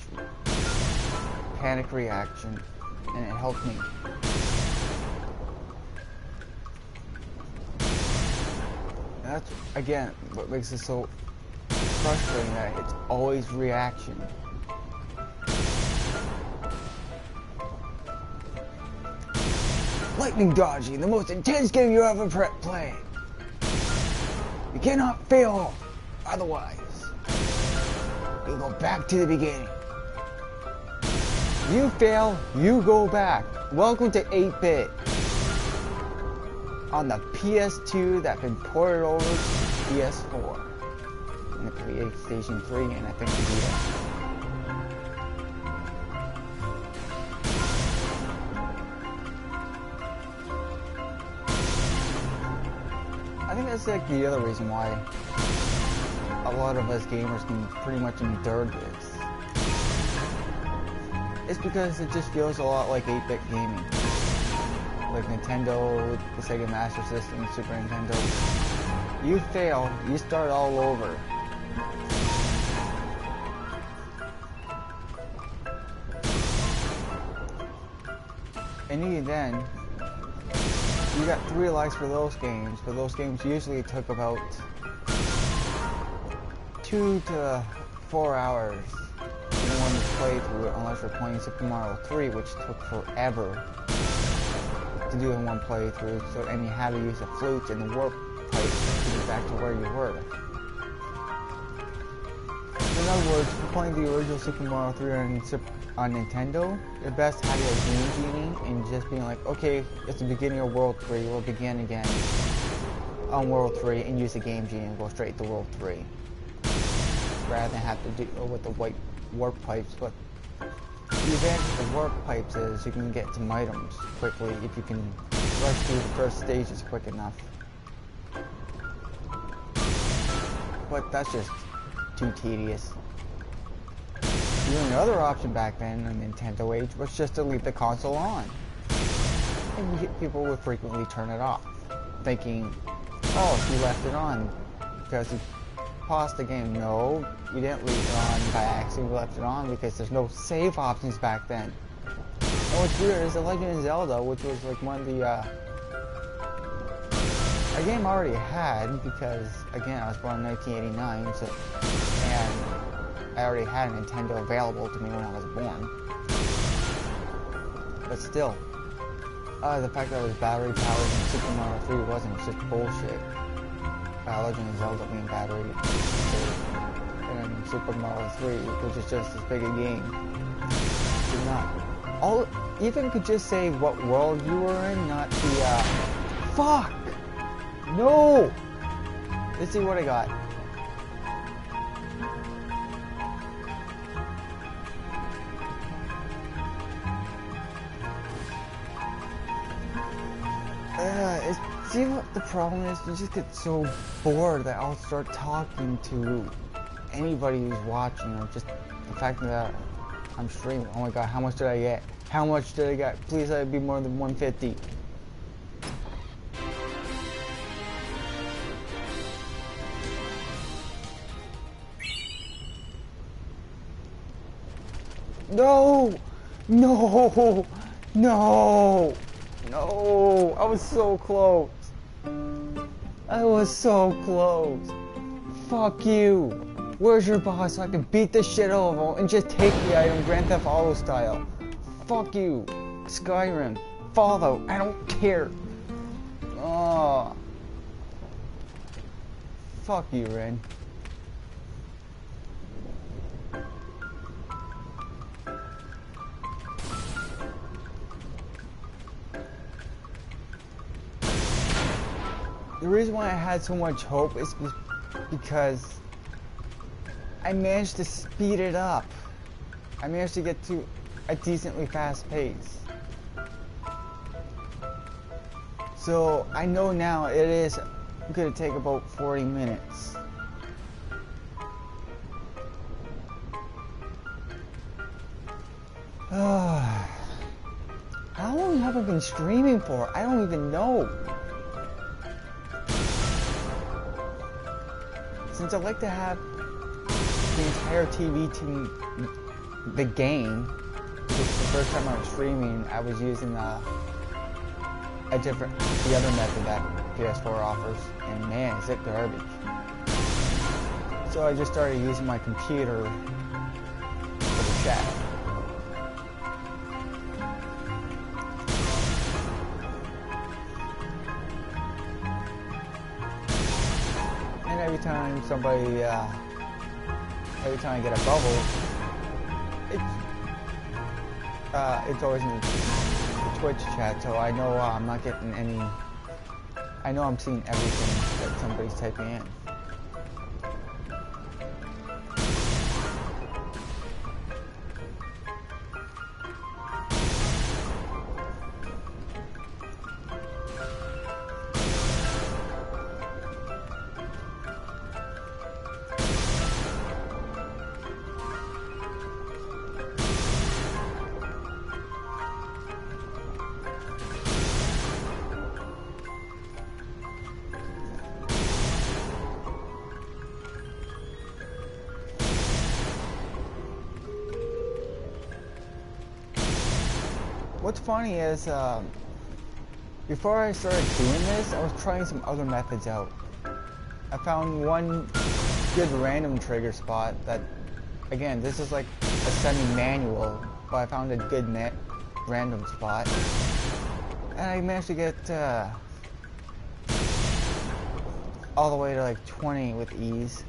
Speaker 1: panic reaction. And it helped me. And that's, again, what makes it so frustrating, that it's always reaction. Lightning dodging, the most intense game you ever played. You cannot fail, otherwise you'll go back to the beginning. You fail, you go back. Welcome to 8-bit. On the PS2 that's been ported over to PS4. And the PlayStation 3 and I think the Vita. I think that's like the other reason why a lot of us gamers can pretty much endure this. It's because it just feels a lot like 8-bit gaming. Like Nintendo, the Sega Master System, Super Nintendo. You fail, you start all over. And even then, you got 3 likes for those games, but those games usually took about 2 to 4 hours in one playthrough, unless you're playing Super Mario 3, which took forever to do in one playthrough, and you had to use a flute and the warp pipe to get back to where you were. So in other words, if you're playing the original Super Mario 3 on Nintendo, you're best having a Game Genie and just being like, okay, it's the beginning of World 3, we'll begin again on World 3 and use the Game Genie and go straight to World 3. Rather than have to deal with the white warp pipes. But the advantage of warp pipes is you can get some items quickly if you can rush through the first stages quick enough. But that's just too tedious. The only other option back then in the Nintendo age was just to leave the console on. And people would frequently turn it off, thinking, oh, you left it on because you paused the game. No, you didn't leave it on by accident, you left it on because there's no save options back then. And what's weird is The Legend of Zelda, which was like one of the, a game I already had because, again, I was born in 1989, so, and I already had a Nintendo available to me when I was born. But still, the fact that it was battery powered in Super Mario 3 wasn't, it's just bullshit. Legend of Zelda being battery and Super Mario 3, which is just as big a game. Did not. Even could just say what world you were in, not the, fuck! No! Let's see what I got. See what the problem is? You just get so bored that I'll start talking to anybody who's watching, or just the fact that I'm streaming. Oh my god, how much did I get? How much did I get? Please let it be more than 150. No! No! No! No! I was so close. I was so close. Fuck you. Where's your boss so I can beat the shit out of him and just take the item Grand Theft Auto style? Fuck you. Skyrim. Fallout. I don't care. Oh. Fuck you, Ren. The reason why I had so much hope is because I managed to speed it up. I managed to get to a decently fast pace. So I know now it is going to take about 40 minutes. How long have I been streaming for? I don't even know. Since I like to have the entire TV to the game, the first time I was streaming, I was using the other method that PS4 offers, and man, is it garbage. So I just started using my computer for the chat. And every time I get a bubble, it's always in the Twitch chat, so I know I'm not getting any. I know I'm seeing everything that somebody's typing in. What's funny is, before I started doing this, I was trying some other methods out. I found one good random trigger spot that, again, this is like a semi-manual, but I found a good random spot. And I managed to get all the way to like 20 with ease.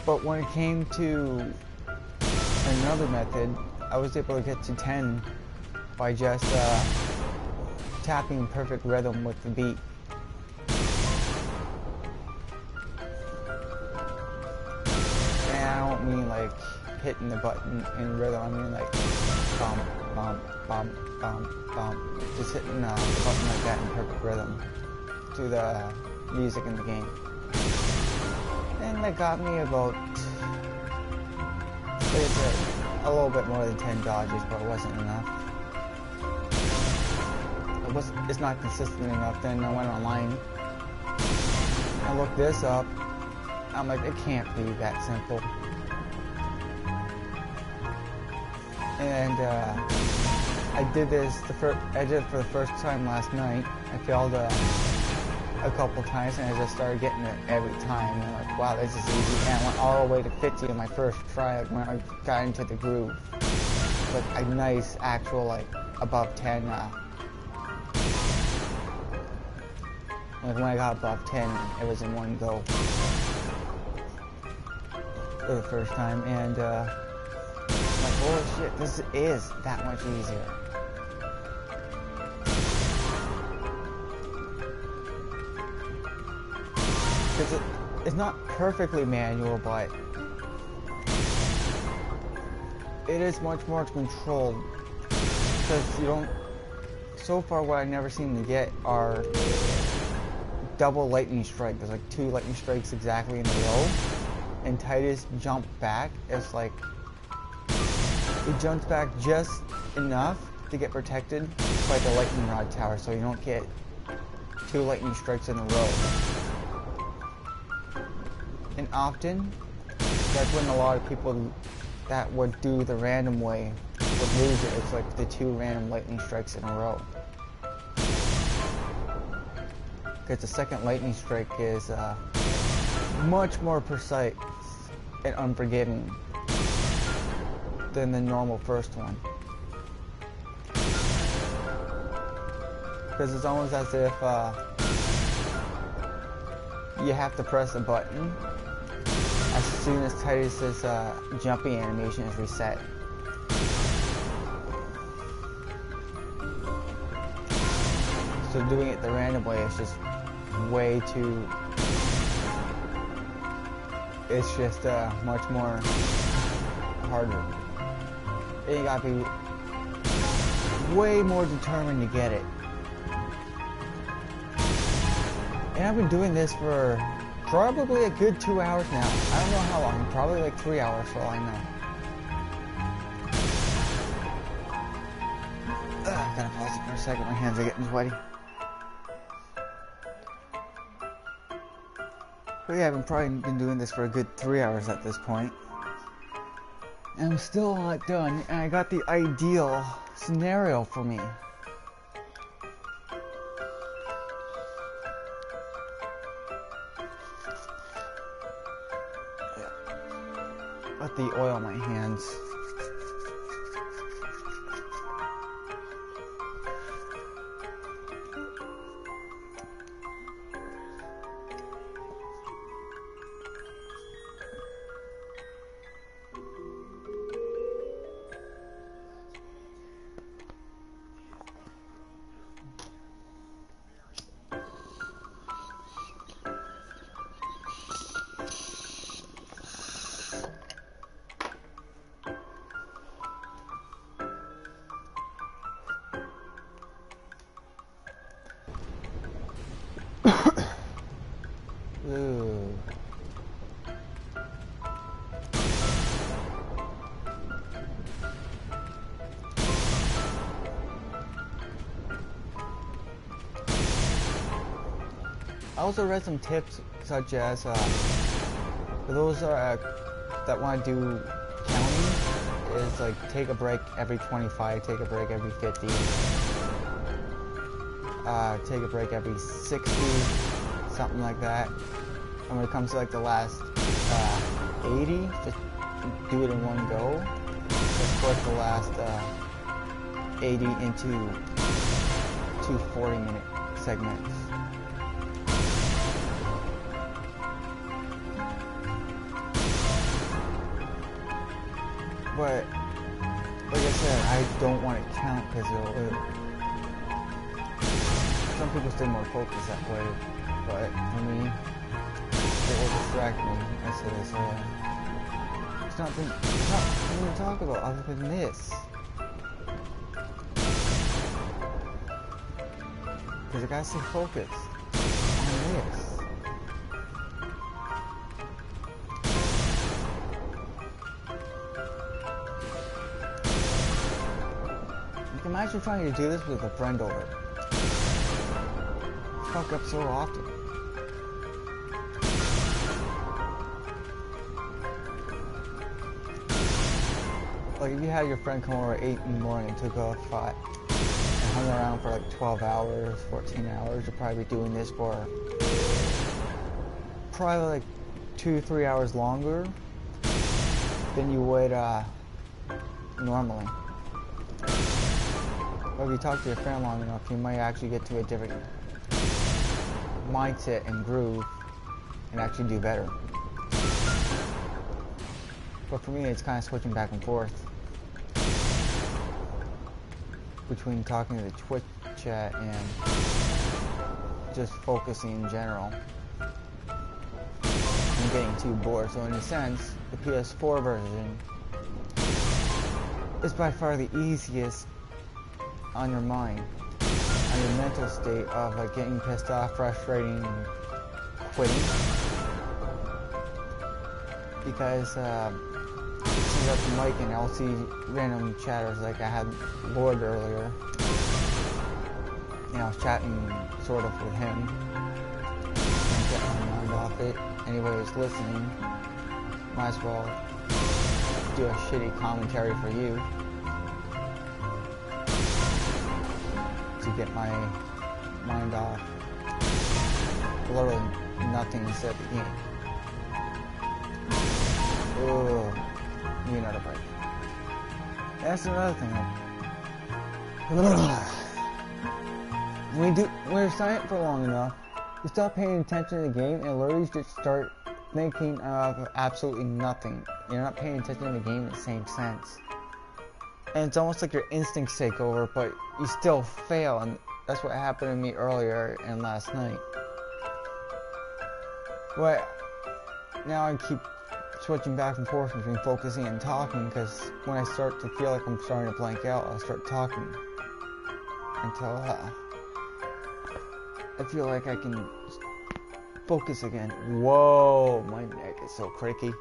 Speaker 1: But when it came to another method, I was able to get to 10 by just tapping perfect rhythm with the beat. And I don't mean like hitting the button in rhythm, I mean like bum, bum, bum, bum, bum. Just hitting the button like that in perfect rhythm to the music in the game. And that got me about, like I said, a little bit more than 10 dodges, but it wasn't enough. It's not consistent enough. Then I went online, I looked this up, I'm like, it can't be that simple. And I did this for the first time last night. I failed a couple times, and I just started getting it every time. And I'm like, wow, this is easy. And I went all the way to 50 in my first try when I got into the groove. Like a nice actual like above 10. Like when I got above 10, it was in one go for the first time, and I'm like, holy shit, this is that much easier. It's not perfectly manual, but it is much more controlled, because you don't. So far, what I've never seemed to get are double lightning strike. There's like 2 lightning strikes exactly in a row, and Titus jump back. It's like it jumps back just enough to get protected by the lightning rod tower, so you don't get 2 lightning strikes in a row. And often, that's when a lot of people that would do the random way would lose it. It's like the 2 random lightning strikes in a row. Because the second lightning strike is much more precise and unforgiving than the normal first one. Because it's almost as if you have to press a button as soon as Titus's jumping animation is reset. So doing it the random way is just way too... It's just much more harder. You gotta be way more determined to get it. And I've been doing this for probably a good 2 hours now. I don't know how long, probably like 3 hours for all I know. Gotta pause it for a second, my hands are getting sweaty. But yeah, I've probably been doing this for a good 3 hours at this point. And I'm still not done, and I got the ideal scenario for me. Let the oil on my hands. Ooh. I also read some tips such as for those that want to do counting is like take a break every 25, take a break every 50, take a break every 60, something like that. And when it comes to like the last 80, just do it in one go. Just put the last 80 into 2 40-minute segments. But like I said, I don't want to count because some people stay more focused that way. But for me, it will distract me. I said it's nothing to talk about other than this. Because I gotta stay focused on this. Imagine trying to do this with a friend over. Fuck up so often. Like if you had your friend come over at 8 in the morning and took off 5 and hung around for like 12 hours, 14 hours, you'd probably be doing this for probably like 2-3 hours longer than you would normally. But if you talk to your friend long enough, you might actually get to a different mindset and groove and actually do better. But for me, it's kind of switching back and forth between talking to the Twitch chat and just focusing in general and getting too bored. So in a sense, the PS4 version is by far the easiest on your mind, on your mental state of like getting pissed off, frustrating, and quitting. Because since up the mic and I'll see random chatters like I had Lord earlier. You know, I was chatting sort of with him and getting my mind off it. Anybody who's listening, might as well do a shitty commentary for you. To get my mind off literally nothing except the game. Oh, need another break. That's another thing. When you're silent for long enough, you stop paying attention to the game and literally just start thinking of absolutely nothing. You're not paying attention to the game in the same sense. And it's almost like your instincts take over, but you still fail, and That's what happened to me earlier and last night. But now I keep switching back and forth between focusing and talking, because when I start to feel like I'm starting to blank out, I'll start talking until I feel like I can focus again. Whoa, my neck is so cricky.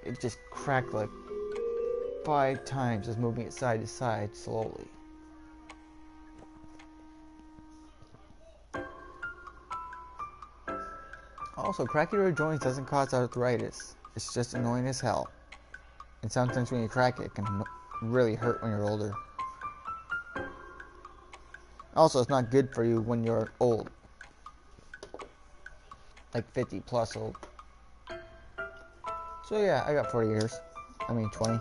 Speaker 1: It just cracked like 5 times, just moving it side to side slowly. Also, cracking your joints doesn't cause arthritis. It's just annoying as hell. And sometimes when you crack it, it can really hurt when you're older. Also, it's not good for you when you're old. Like 50 plus old. So yeah, I got 40 years. I mean 20.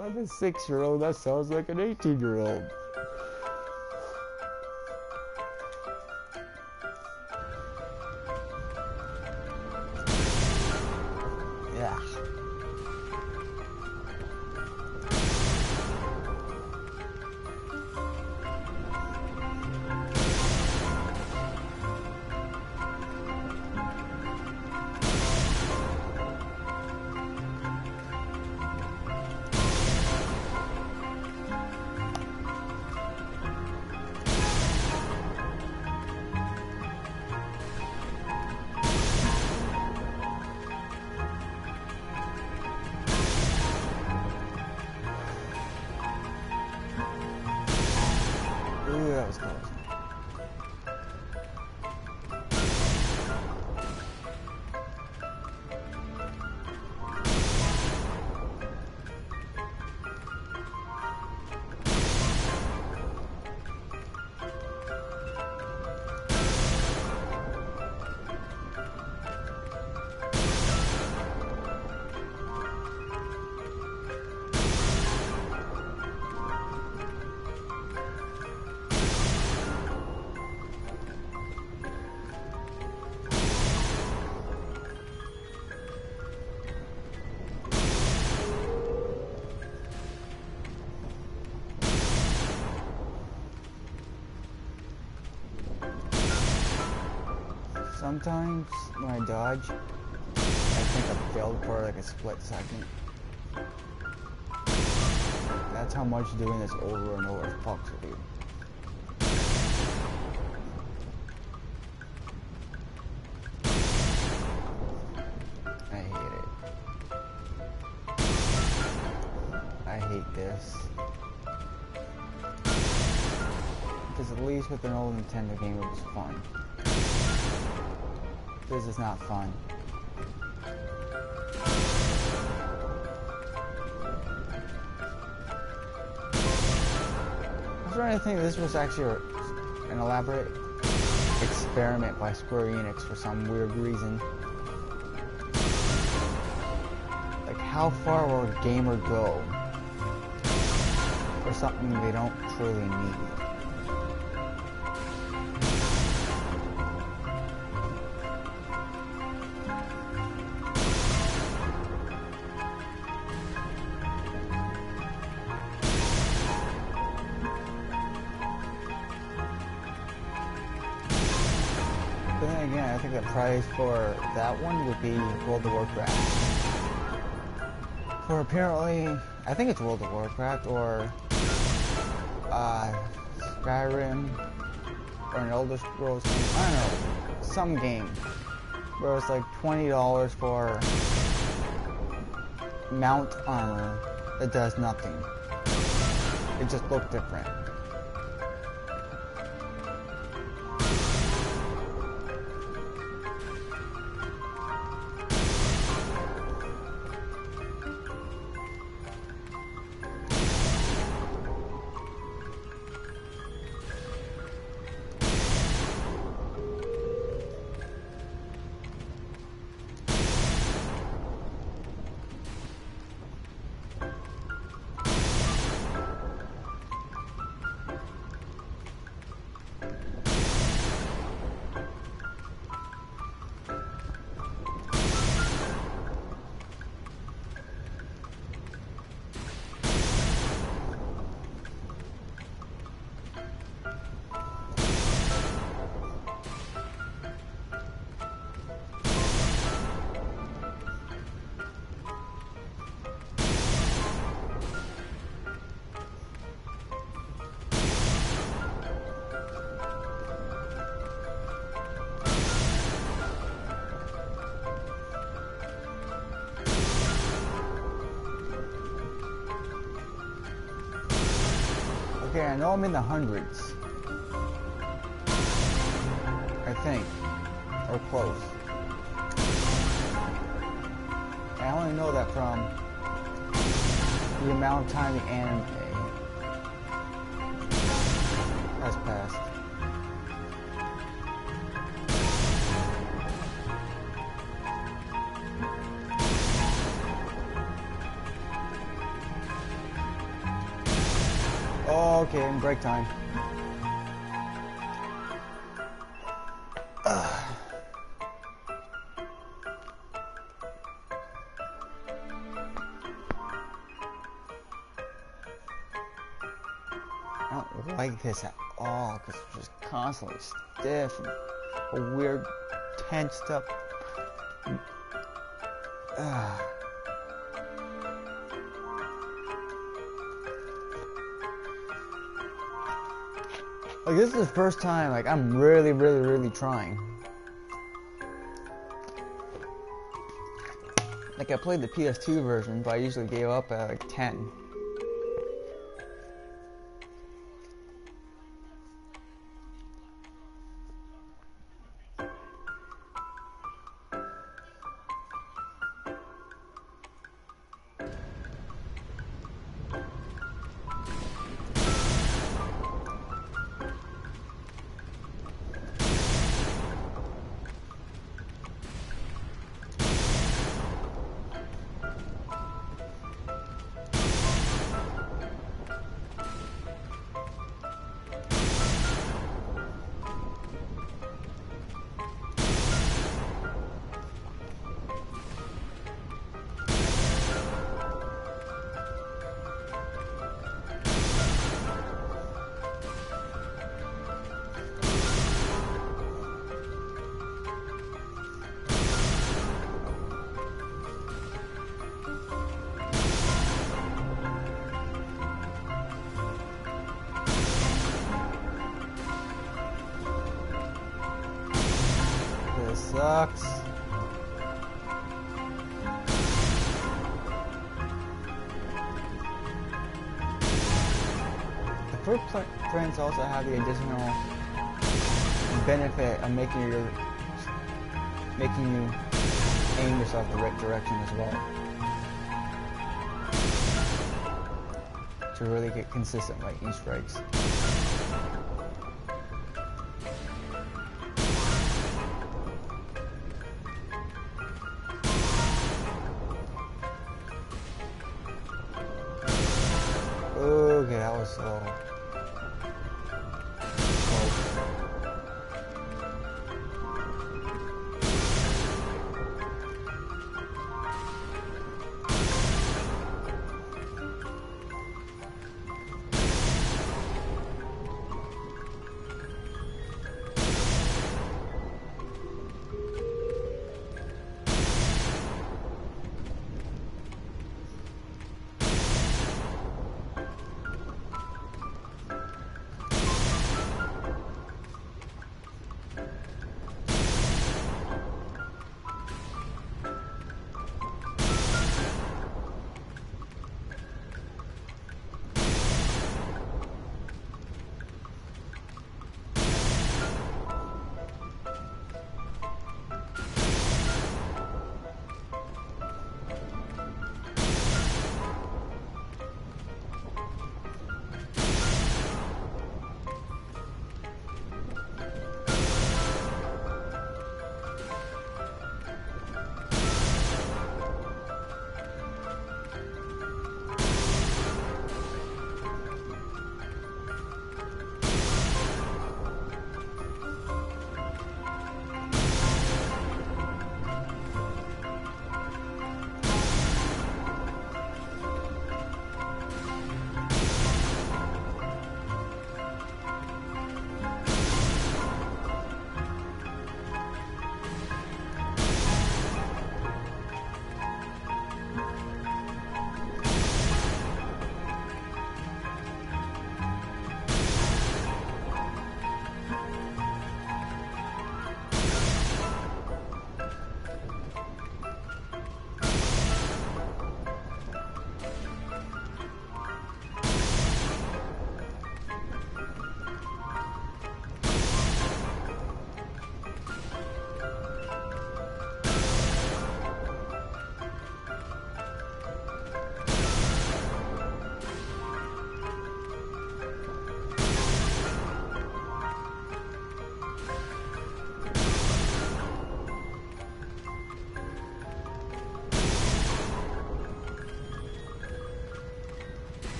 Speaker 1: I'm a 6-year-old, that sounds like an 18-year-old. Yeah. Ooh, that was close. Sometimes when I dodge, I think I failed for like a split second. That's how much doing this over and over fucks with you. I hate it. I hate this. Because at least with an old Nintendo game it was fun. This is not fun. I was trying to think this was actually an elaborate experiment by Square Enix for some weird reason. Like, how far will a gamer go for something they don't truly need? But then again, I think the prize for that one would be World of Warcraft. For apparently, I think it's World of Warcraft or Skyrim or an Elder Scrolls game. I don't know, some game where it's like $20 for mount armor that does nothing. It just looked different. Okay, I know I'm in the hundreds. I think. Or close. I only know that from the amount of time the anime has passed. Oh, okay, in break time. I don't like this at all because it's just constantly stiff and a weird tensed up. Like, this is the first time, like, I'm really trying. Like, I played the PS2 version, but I usually gave up at, like, 10. This sucks. The fruit prints also have the additional benefit of making you aim yourself the right direction as well, to really get consistent lightning strikes. Okay, that was slow.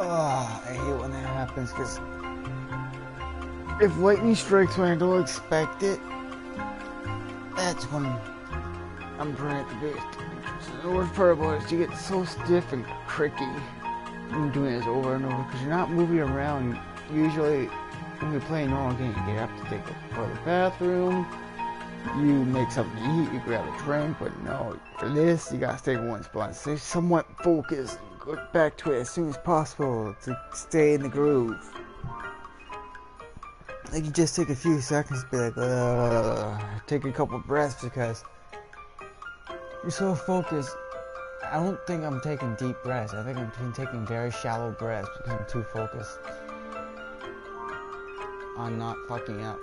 Speaker 1: Oh, I hate when that happens because if lightning strikes when I don't expect it, that's when I'm praying at the base. The worst part about it is you get so stiff and cricky when doing this over and over because you're not moving around. Usually, when we play a normal game, you have to take a go to the bathroom, you make something to eat, you grab a drink, but no, for this, you gotta stay in one spot. Stay somewhat focused and go back to it as soon as possible to stay in the groove. Like, you just take a few seconds to be like, take a couple breaths because you're so focused. I don't think I'm taking deep breaths. I think I'm taking very shallow breaths because I'm too focused on not fucking up.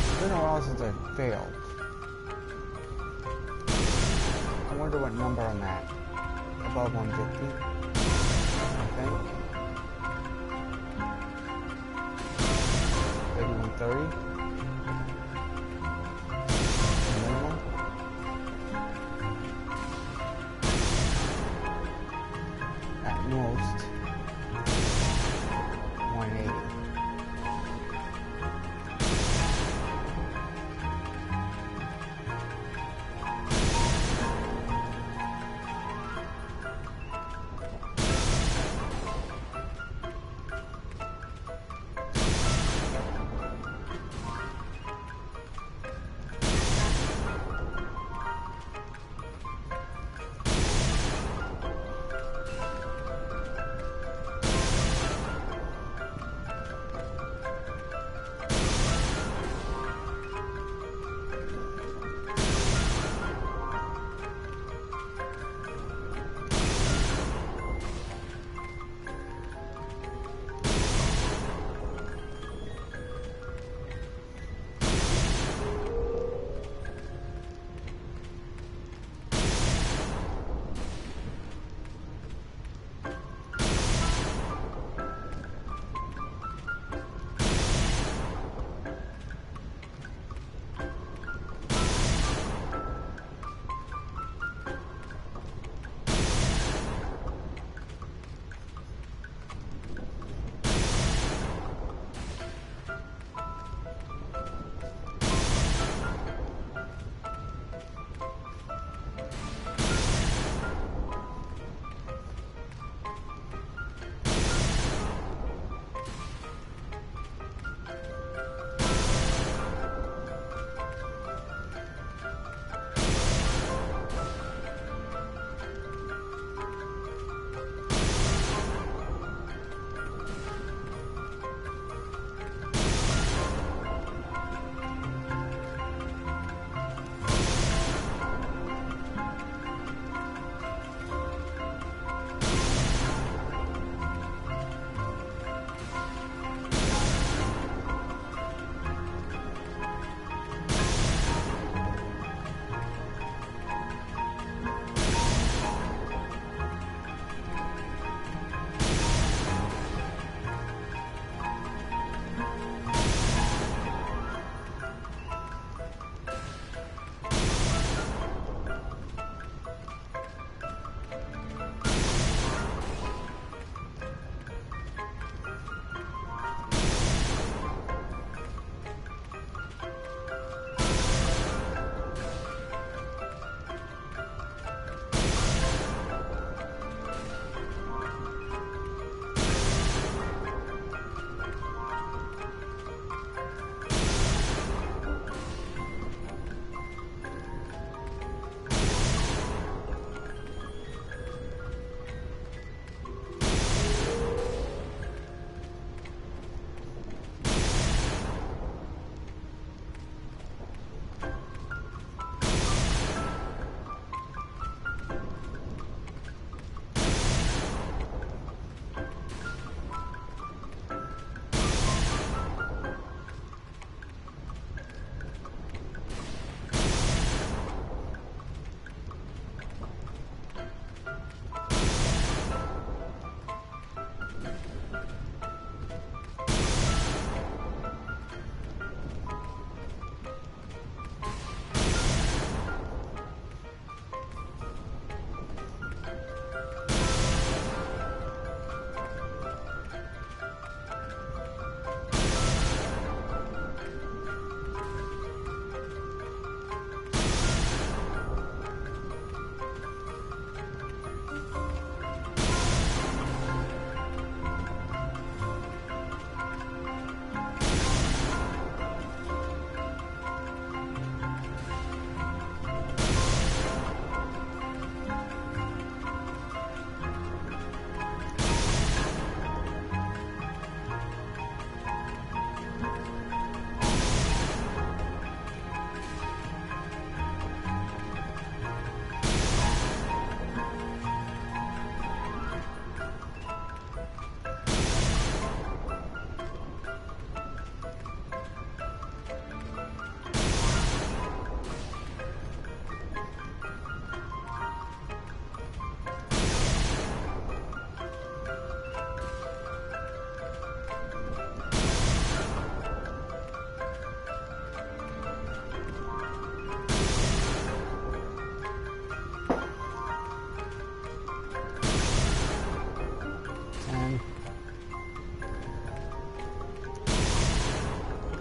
Speaker 1: It's been a while since I failed. I wonder what number I'm at. Above 150, I think. Maybe 130. Minimum. At most, 180.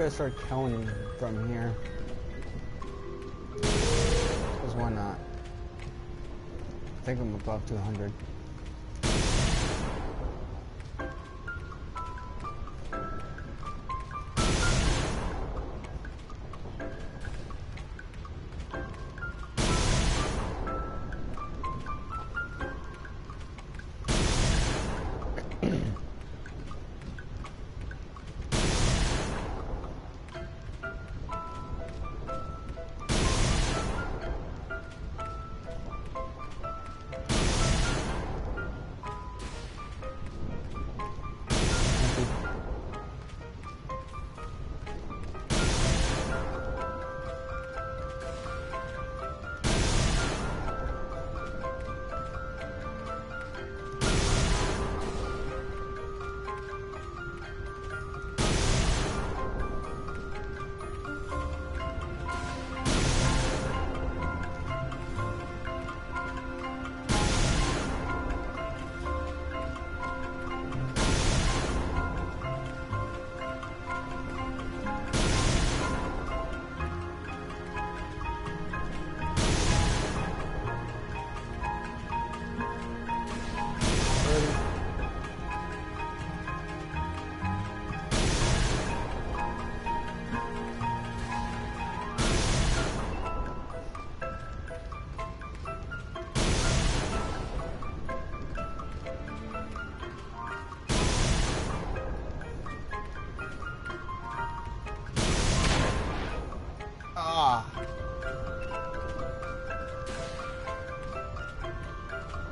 Speaker 2: gotta start killing from here. Because why not? I think I'm above 200.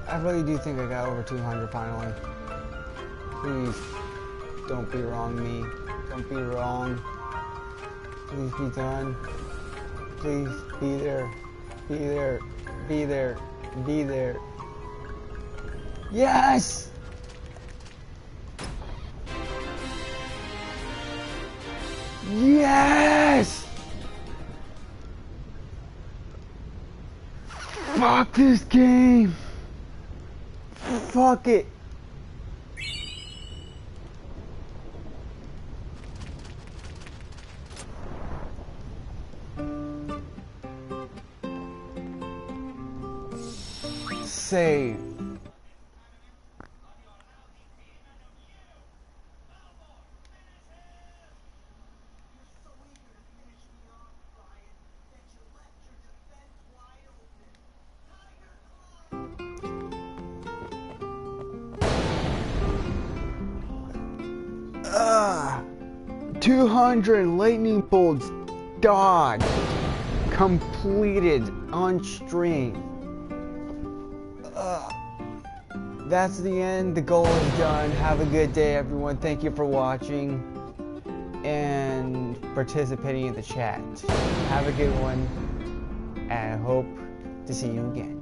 Speaker 2: I really do think I got over 200 finally. Please, don't be wrong, me. Don't be wrong. Please be done. Please be there. Be there. Be there. Be there. Yes! Yes! Fuck this game! Fuck it! Save. Ugh. 200 lightning bolts dodged. Completed on stream. That's the end. The goal is done. Have a good day, everyone. Thank you for watching and participating in the chat. Have a good one, and I hope to see you again.